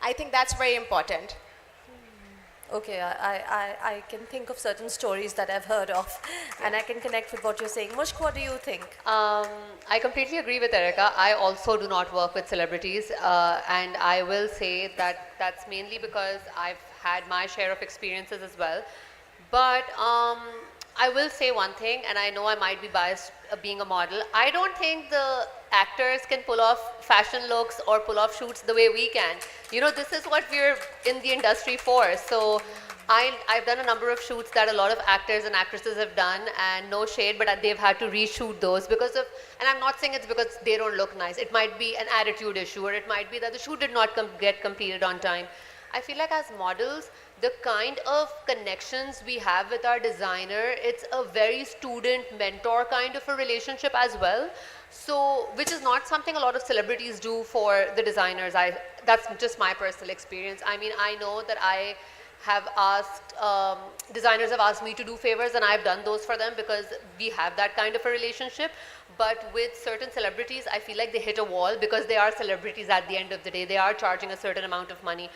I think that's very important. Okay, I can think of certain stories that I've heard of, and I can connect with what you're saying. Mushk, what do you think? I completely agree with Erica. I also do not work with celebrities, and I will say that that's mainly because I've had my share of experiences as well. But I will say one thing, and I know I might be biased being a model. I don't think the actors can pull off fashion looks or pull off shoots the way we can. You know, this is what we're in the industry for. So I've done a number of shoots that a lot of actors and actresses have done, and no shade, but they've had to reshoot those because of, and I'm not saying it's because they don't look nice. It might be an attitude issue, or it might be that the shoot did not get completed on time. I feel like as models, the kind of connections we have with our designer, it's a very student-mentor kind of a relationship as well. So, which is not something a lot of celebrities do for the designers. That's just my personal experience. I mean, I know that I have asked, designers have asked me to do favors and I've done those for them because we have that kind of a relationship. But with certain celebrities, I feel like they hit a wall because they are celebrities at the end of the day. They are charging a certain amount of money.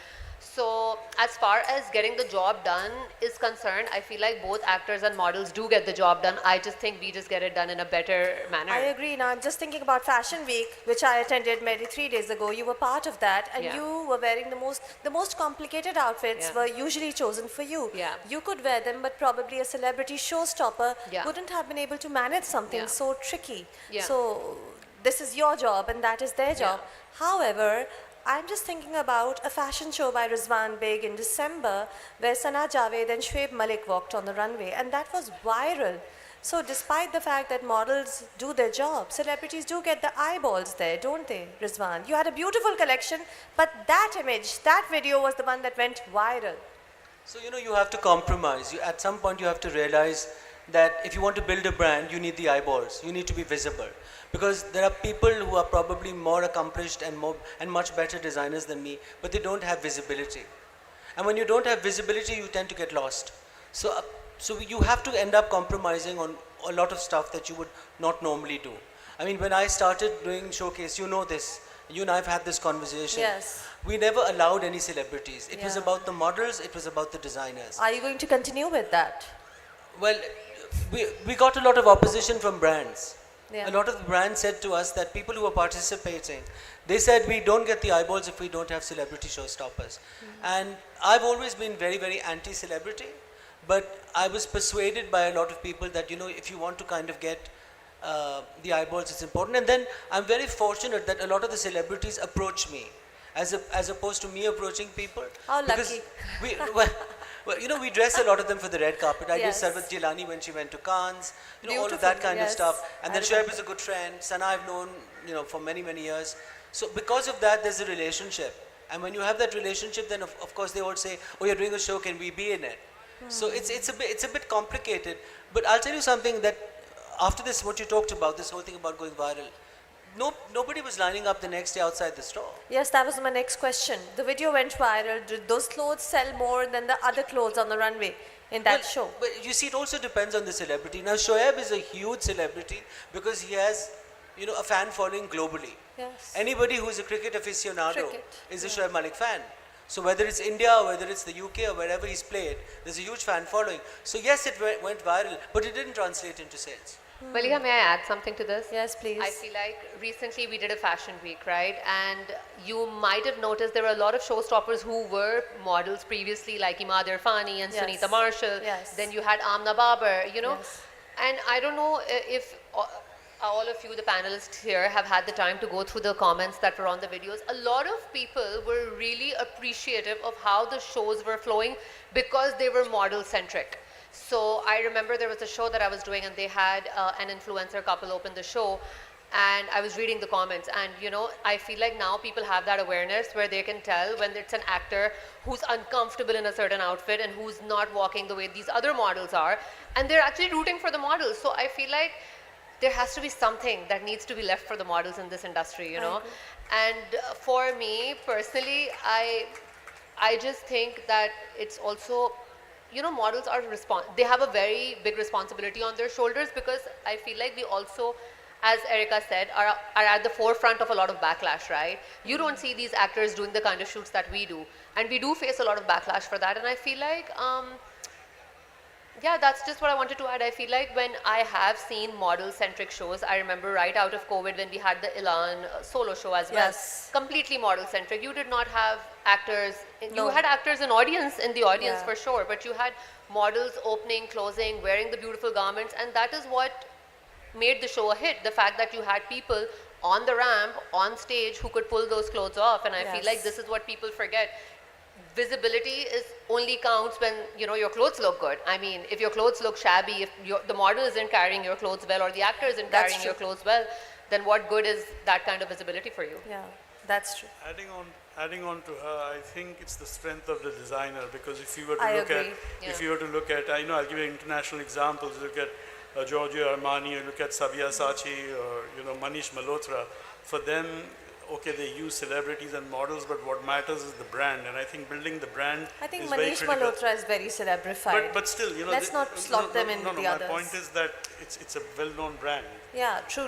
So as far as getting the job done is concerned, I feel like both actors and models do get the job done. I just think we just get it done in a better manner. I agree. Now, I'm just thinking about Fashion Week, which I attended maybe 3 days ago. You were part of that, and Yeah. you were wearing the most complicated outfits Yeah. were usually chosen for you. Yeah. You could wear them, but probably a celebrity showstopper Yeah. wouldn't have been able to manage something Yeah. so tricky. Yeah. So this is your job, and that is their job. Yeah. However, I'm just thinking about a fashion show by Rizwan Beyg in December where Sana Javed and Shoaib Malik walked on the runway, and that was viral. So despite the fact that models do their job, celebrities do get the eyeballs there, don't they, Rizwan? You had a beautiful collection, but that image, that video was the one that went viral. So, you know, you have to compromise. At some point, you have to realize that if you want to build a brand, you need the eyeballs. You need to be visible. Because there are people who are probably more accomplished and much better designers than me, but they don't have visibility. And when you don't have visibility, you tend to get lost. So you have to end up compromising on a lot of stuff that you would not normally do. I mean, when I started doing Showcase, you know this, you and I have had this conversation. Yes. We never allowed any celebrities. It was Yeah. about the models, it was about the designers. Are you going to continue with that? Well, we got a lot of opposition from brands. Yeah. A lot of the brands said to us that people who are participating, they said we don't get the eyeballs if we don't have celebrity showstoppers. And I've always been very, very anti-celebrity, but I was persuaded by a lot of people that, you know, if you want to kind of get the eyeballs, it's important. And then I'm very fortunate that a lot of the celebrities approach me, as opposed to me approaching people. How Because lucky. well, you know, we dress a lot of them for the red carpet. I Yes. did Sarvat Jilani when she went to Cannes, you know, all of Beautiful, that kind of yes. stuff. And I then remember. Shoaib is a good friend. Sana I've known, you know, for many, many years. So because of that, there's a relationship. And when you have that relationship, then of course they all say, oh, you're doing a show, can we be in it? So it's a bit complicated. But I'll tell you something that after this, what you talked about, this whole thing about going viral, nobody was lining up the next day outside the store. Yes, that was my next question. The video went viral. Did those clothes sell more than the other clothes on the runway in that show? But you see, it also depends on the celebrity. Now, Shoaib is a huge celebrity because he has, you know, a fan following globally. Yes. Anybody who is a cricket aficionado Cricket, is a Shoaib Malik fan. So whether it's India or whether it's the UK or wherever he's played, there's a huge fan following. So yes, it went viral, but it didn't translate into sales. Maliha, may I add something to this? Yes, please. I feel like recently we did a fashion week, right? And you might have noticed there were a lot of showstoppers who were models previously, like Imad Irfani and Yes. Sunita Marshall. Yes. Then you had Amna Babar, you know? Yes. And I don't know if all of you, the panelists here, have had the time to go through the comments that were on the videos. A lot of people were really appreciative of how the shows were flowing because they were model-centric. So I remember there was a show that I was doing and they had an influencer couple open the show and I was reading the comments, and you know, I feel like now people have that awareness where they can tell when it's an actor who's uncomfortable in a certain outfit and who's not walking the way these other models are, and they're actually rooting for the models. So I feel like there has to be something that needs to be left for the models in this industry, you know. And for me personally, I just think that it's also, you know, models are they have a very big responsibility on their shoulders, because I feel like we also, as Erica said, are at the forefront of a lot of backlash, right? You don't see these actors doing the kind of shoots that we do, and we do face a lot of backlash for that. And I feel like, yeah, that's just what I wanted to add. I feel like when I have seen model-centric shows, I remember right out of COVID when we had the Elan solo show as well. Yes. Completely model-centric. You did not have actors. No. You had actors in the audience Yeah. for sure, but you had models opening, closing, wearing the beautiful garments, and that is what made the show a hit. The fact that you had people on the ramp, on stage, who could pull those clothes off, and I feel like Yes. this is what people forget. Visibility is only counts when, you know, your clothes look good. I mean, if your clothes look shabby, if the model isn't carrying your clothes well, or the actor isn't That's carrying your true. clothes well, then what good is that kind of visibility for you? Yeah, that's true. Adding on to her, I think it's the strength of the designer, because if you were to I look agree. at, Yeah. if you were to look at, I know I'll give you international examples. Look at Giorgio Armani, you look at Sabyasachi, or you know Manish Malhotra. For them, okay, they use celebrities and models, but what matters is the brand, and I think building the brand I think is very Manish critical. Malhotra is very celebrified. But still, you know, Let's not slot them in with the my others. point is that it's a well-known brand. Yeah, true.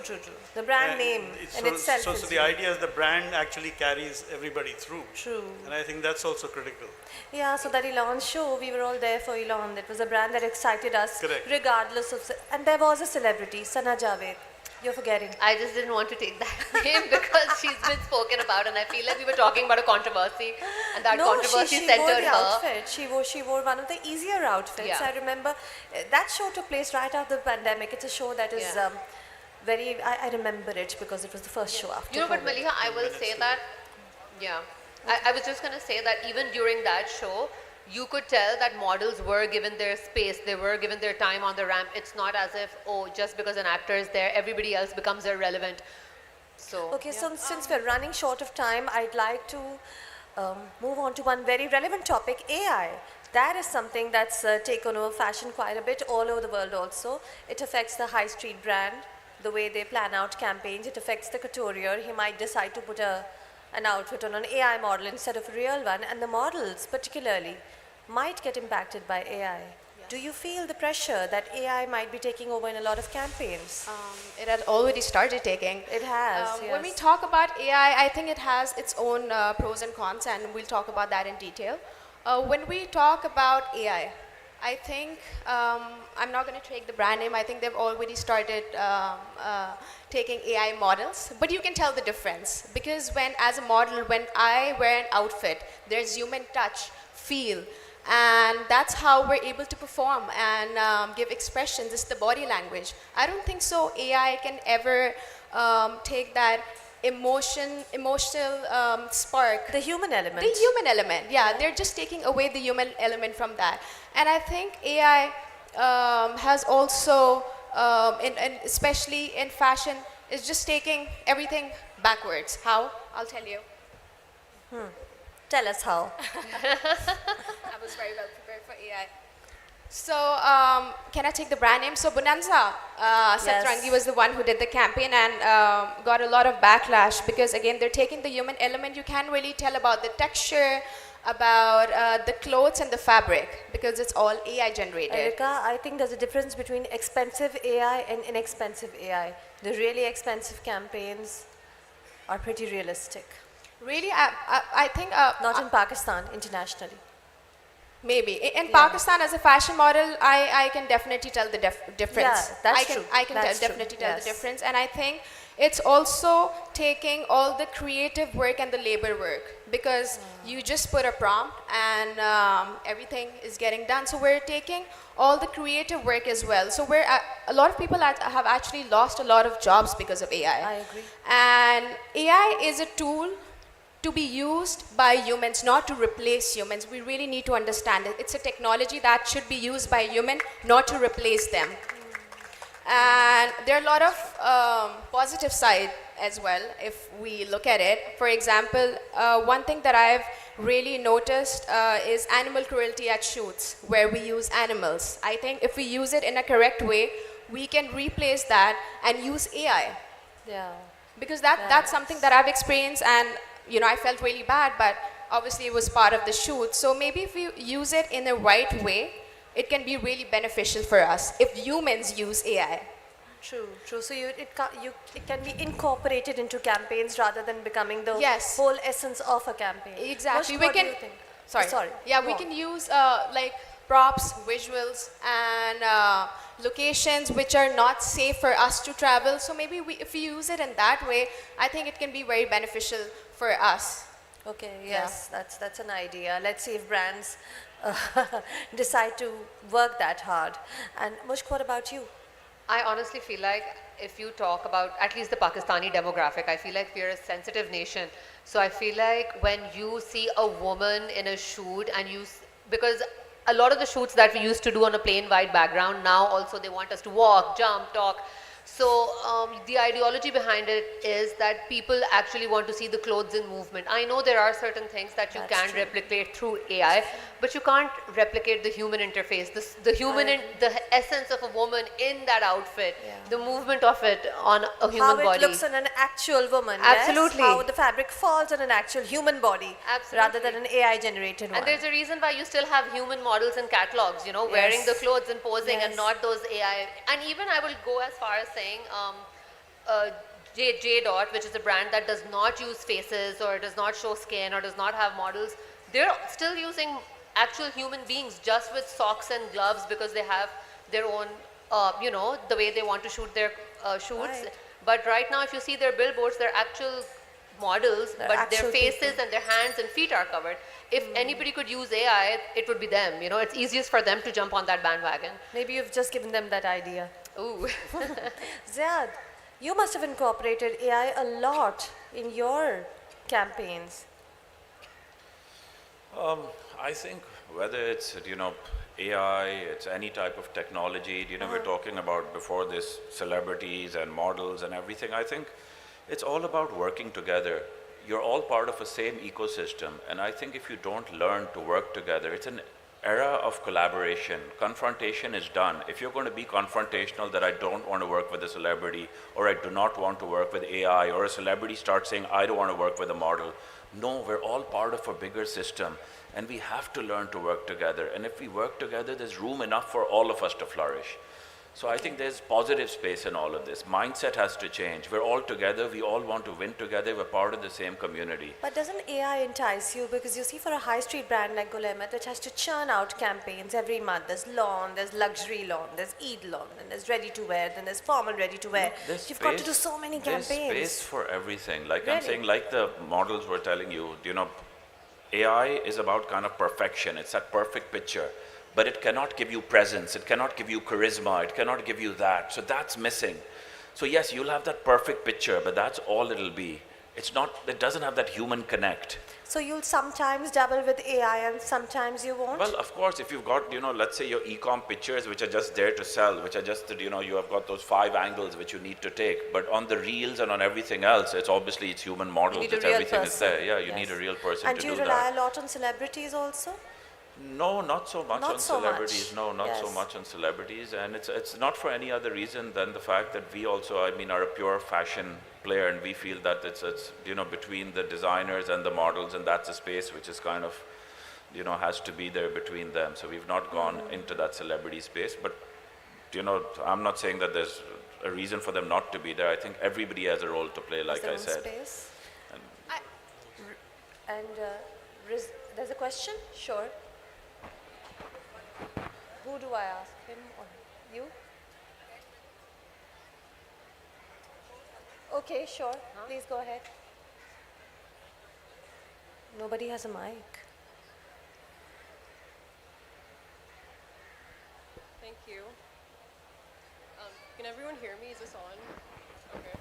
The brand And name it's in so, itself so, is so the unique. idea is the brand actually carries everybody through. True. And I think that's also critical. Yeah, so that Elon show, we were all there for Elon. It was a brand that excited us, Correct. regardless of. And there was a celebrity, Sana Javed. You're forgetting. I just didn't want to take that name because she's been spoken about, and I feel like we were talking about a controversy, and that controversy she wore centered the her. outfit. She wore one of the easier outfits. Yeah. I remember that show took place right after the pandemic. It's a show that is Yeah. very. I remember it because it was the first show after. You know, but COVID. Maliha, I will say that, yeah, I was just going to say that even during that show, you could tell that models were given their space, they were given their time on the ramp. It's not as if, oh, just because an actor is there, everybody else becomes irrelevant. So, Okay, yeah. so since we're running short of time, I'd like to move on to one very relevant topic, AI. That is something that's taken over fashion quite a bit all over the world also. It affects the high street brand, the way they plan out campaigns. It affects the couturier. He might decide to put an outfit on an AI model instead of a real one, and the models particularly might get impacted by AI. Do you feel the pressure that AI might be taking over in a lot of campaigns? It had already started taking. It has, When we yes. talk about AI, I think it has its own pros and cons, and we'll talk about that in detail. When we talk about AI, I think, I'm not going to take the brand name, I think they've already started taking AI models, but you can tell the difference. Because as a model, when I wear an outfit, there's human touch, feel, and that's how we're able to perform and give expressions. It's the body language. I don't think so AI can ever take that emotional spark. The human element. The human element, yeah. They're just taking away the human element from that. And I think AI has also, especially in fashion, is just taking everything backwards. How? I'll tell you. Tell us how. I was very well prepared for AI. So, can I take the brand name? So, Bonanza, Satrangi was the one who did the campaign and got a lot of backlash because, again, they're taking the human element. You can't really tell about the texture, about the clothes and the fabric because it's all AI generated. Erica, I think there's a difference between expensive AI and inexpensive AI. The really expensive campaigns are pretty realistic. Really, I think Not in Pakistan, internationally. maybe in Pakistan as a fashion model, I can definitely tell the difference. Yeah, that's I can, true. I can That's true. definitely tell Yes. the difference, and I think it's also taking all the creative work and the labor work because you just put a prompt and everything is getting done. So we're taking all the creative work as well. So we're a lot of people have actually lost a lot of jobs because of AI. I agree. And AI is a tool to be used by humans, not to replace humans. We really need to understand it. It's a technology that should be used by human, not to replace them. And there are a lot of positive side as well if we look at it. For example, one thing that I've really noticed is animal cruelty at shoots where we use animals. I think if we use it in a correct way, we can replace that and use AI. Yeah. Because that's something that I've experienced, and I felt really bad, but obviously it was part of the shoot. So maybe if we use it in the right way, it can be really beneficial for us if humans use AI. True, true. So it can be incorporated into campaigns rather than becoming the Yes. whole essence of a campaign. Exactly. Mushk, We what do can. you think? Sorry. Go Yeah, we on. can use like props, visuals, and locations which are not safe for us to travel. So maybe if we use it in that way, I think it can be very beneficial for us. Okay, yes, that's an idea. Let's see if brands decide to work that hard. And Mushk, what about you? I honestly feel like if you talk about at least the Pakistani demographic, I feel like we're a sensitive nation. So I feel like when you see a woman in a shoot and because a lot of the shoots that we used to do on a plain white background, now also they want us to walk, jump, talk. So the ideology behind it is that people actually want to see the clothes in movement. I know there are certain things that you That's can true. replicate through AI, but you can't replicate the human interface, the essence of a woman in that outfit, Yeah. the movement of it on a human How it body. looks on an actual woman. Absolutely. Yes? How the fabric falls on an actual human body rather than an Absolutely. AI generated one. And there's a reason why you still have human models in catalogs, wearing the Yes. clothes and posing and Yes. not those AI. And even I will go as far as saying J Dot, which is a brand that does not use faces or does not show skin or does not have models, they're still using actual human beings just with socks and gloves because they have their own, the way they want to shoot their shoots. Right. But right now, if you see their billboards, they're actual models, They're but actual their faces people. and their hands and feet are covered. If anybody could use AI, it would be them. It's easiest for them to jump on that bandwagon. Maybe you've just given them that idea. Ooh. Ziad, you must have incorporated AI a lot in your campaigns. I think whether it's AI, it's any type of technology. We're talking about before this celebrities and models and everything. I think it's all about working together. You're all part of a same ecosystem, and I think if you don't learn to work together, it's an era of collaboration. Confrontation is done. If you're going to be confrontational that I don't want to work with a celebrity, or I do not want to work with AI, or a celebrity starts saying I don't want to work with a model, no, we're all part of a bigger system, and we have to learn to work together. And if we work together, there's room enough for all of us to flourish. So I think there's positive space in all of this. Mindset has to change. We're all together. We all want to win together. We're part of the same community. But doesn't AI entice you? Because you see, for a high street brand like Kaleem, which has to churn out campaigns every month, there's lawn, there's luxury lawn, there's Eid lawn, then there's ready to wear, then there's formal ready to wear. There's You've got to do so many There's campaigns. space for everything. Like I'm Really? saying, like the models were telling you, AI is about kind of perfection. It's that perfect picture. But it cannot give you presence. It cannot give you charisma. It cannot give you that. So that's missing. So yes, you'll have that perfect picture, but that's all it'll be. It doesn't have that human connect. So you'll sometimes dabble with AI and sometimes you won't? Well, of course, if you've got, let's say your e-com pictures which are just there to sell, which are just, you have got those 5 angles which you need to take. But on the reels and on everything else, it's human models. You need a It's real everything is person. there. Yeah, you Yes. need a real person And to do you do rely that. a lot on celebrities also? No, not so much Not on so celebrities. much. No, not so Yes. much on celebrities. And it's not for any other reason than the fact that we also, are a pure fashion player, and we feel that it's between the designers and the models, and that's a space which is kind of, has to be there between them. So we've not gone into that celebrity space. But, I'm not saying that there's a reason for them not to be there. I think everybody has a role to play, like Has I their own said. Space? And there's a question? Sure. Who do I ask? Him or you? Okay, sure. Please go ahead. Nobody has a mic. Thank you. Can everyone hear me? Is this on? Okay.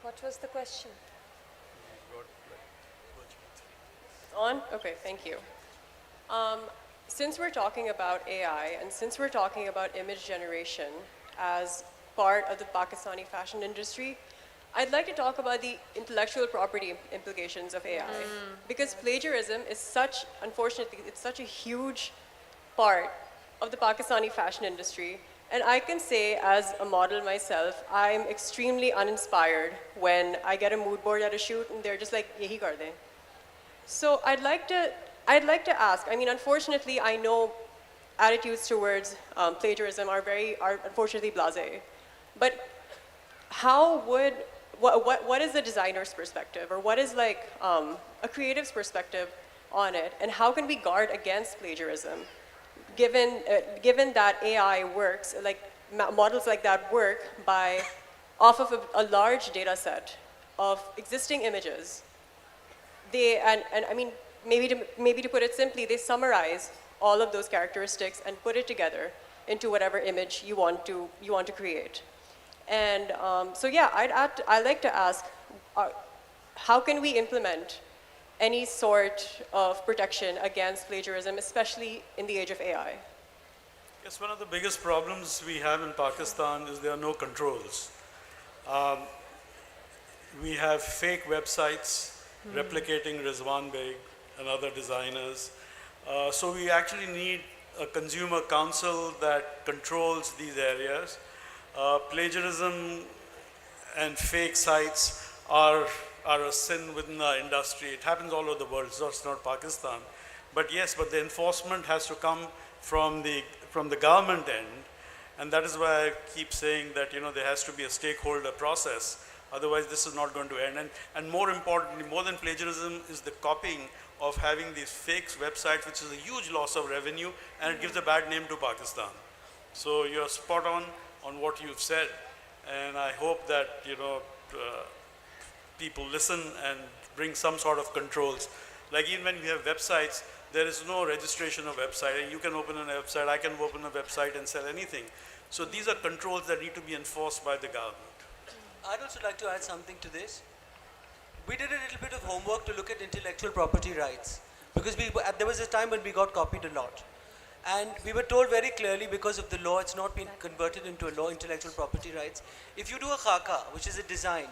What was the question? On? Okay, thank you. since we're talking about AI and since we're talking about image generation as part of the Pakistani fashion industry, I'd like to talk about the intellectual property implications of AI. Because plagiarism is unfortunately, it's such a huge part of the Pakistani fashion industry. And I can say, as a model myself, I'm extremely uninspired when I get a mood board at a shoot and they're just like, yehi kar dein. So I'd like to ask, I mean, unfortunately, I know attitudes towards plagiarism are unfortunately blasé. But what is the designer's perspective, or what is like a creative's perspective on it, and how can we guard against plagiarism, given that AI works, like models like that work off of a large data set of existing images. And I mean, maybe to put it simply, they summarize all of those characteristics and put it together into whatever image you want to create. And so yeah, I'd like to ask, how can we implement any sort of protection against plagiarism, especially in the age of AI? Yes, one of the biggest problems we have in Pakistan is there are no controls. We have fake websites replicating Rizwan, Beyg and other designers. So we actually need a consumer council that controls these areas. Plagiarism and fake sites are a sin within our industry. It happens all over the world, so it's not Pakistan. But yes, but the enforcement has to come from the government end, and that is why I keep saying that there has to be a stakeholder process. Otherwise, this is not going to end. And more importantly, more than plagiarism is the copying of having these fake websites, which is a huge loss of revenue, and it gives a bad name to Pakistan. So you're spot on what you've said, and I hope that people listen and bring some sort of controls. Like even when we have websites, there is no registration of website. You can open a website, I can open a website and sell anything. So these are controls that need to be enforced by the government. I'd also like to add something to this. We did a little bit of homework to look at intellectual property rights, because there was a time when we got copied a lot. And we were told very clearly, because of the law, it's not been converted into a law, intellectual property rights. If you do a khaka, which is a design,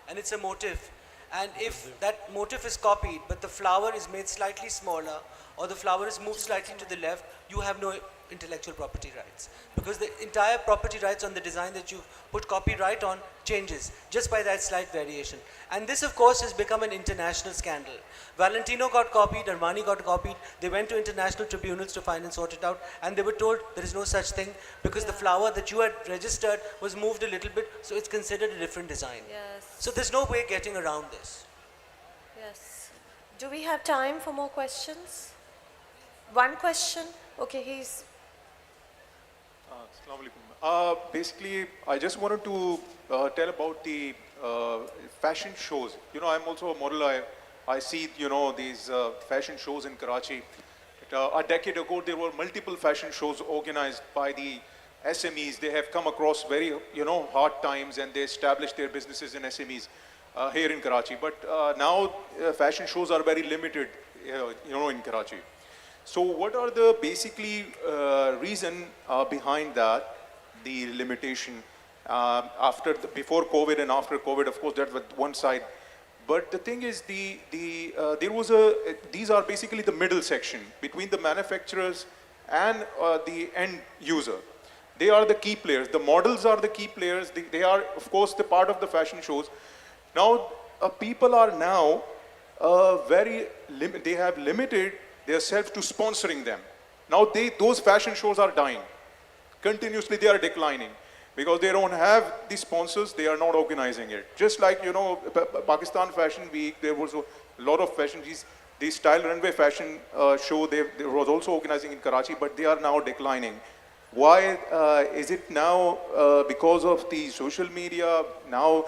and it's a motif, and if that motif is copied, but the flower is made slightly smaller, or the flower is moved slightly to the left, you have no intellectual property rights. Because the entire property rights on the design that you put copyright on changes, just by that slight variation. And this, of course, has become an international scandal. Valentino got copied, Armani got copied, they went to international tribunals to find and sort it out, and they were told there is no such thing, because the flower that you had registered was moved a little bit, so it's considered a different design. Yes. So there's no way getting around this. Yes. Do we have time for more questions? One question? Okay, he's... Assalamu alaikum. Basically, I just wanted to tell about the fashion shows. I'm also a model. I see, these fashion shows in Karachi. A decade ago, there were multiple fashion shows organized by the SMEs. They have come across very, hard times, and they established their businesses in SMEs here in Karachi. But now fashion shows are very limited, in Karachi. So what are the basically reason behind that, the limitation before COVID and after COVID? Of course, that was one side. But the thing is, these are basically the middle section between the manufacturers and the end user. They are the key players. The models are the key players. They are, of course, the part of the fashion shows. Now, people are now they have limited themselves to sponsoring them. Now those fashion shows are dying. Continuously they are declining because they don't have the sponsors, they are not organizing it. Just like, Pakistan Fashion Week, there was a lot of fashion, the Style Runway fashion show, there was also organizing in Karachi, but they are now declining. Why is it now because of the social media? Now,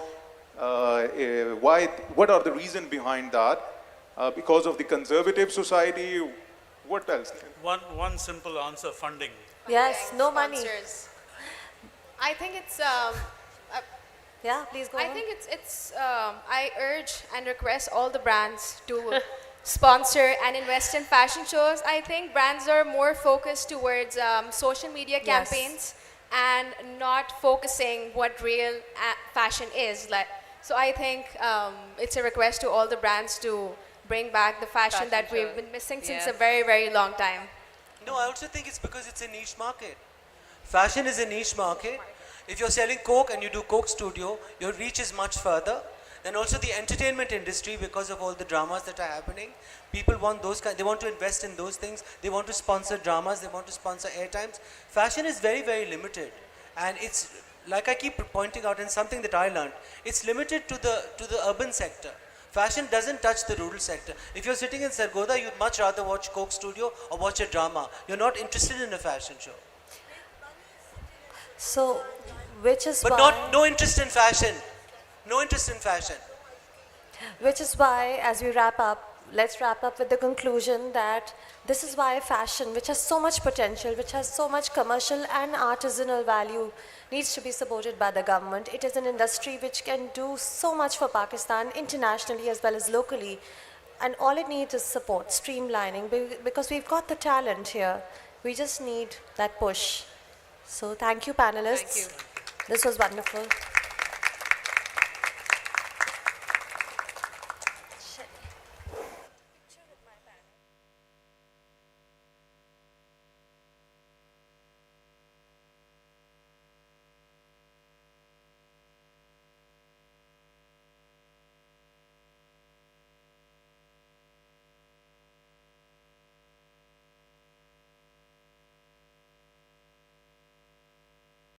what are the reasons behind that? Because of the conservative society, what else? One simple answer: funding. Yes, no money. Sponsors. I think it's. Yeah, please go on. I think it's. I urge and request all the brands to sponsor and invest in fashion shows. I think brands are more focused towards social media Yes. campaigns and not focusing what real fashion is. Like, so I think it's a request to all the brands to bring back the fashion that we've shows. been missing since Yes. a very, very long time. No, I also think it's because it's a niche market. Fashion is a niche market. If you're selling Coke and you do Coke Studio, your reach is much further. Then also the entertainment industry, because of all the dramas that are happening, people want those kind, they want to invest in those things. They want to sponsor dramas, they want to sponsor airtimes. Fashion is very, very limited. And it's, like I keep pointing out, and something that I learned, it's limited to the urban sector. Fashion doesn't touch the rural sector. If you're sitting in Sargodha, you'd much rather watch Coke Studio or watch a drama. You're not interested in a fashion show. So, which is But why... no interest in fashion. No interest in fashion. Which is why, as we wrap up, let's wrap up with the conclusion that this is why fashion, which has so much potential, which has so much commercial and artisanal value, needs to be supported by the government. It is an industry which can do so much for Pakistan internationally as well as locally. And all it needs is support, streamlining, because we've got the talent here. We just need that push. So thank you, panelists. Thank you. This was wonderful.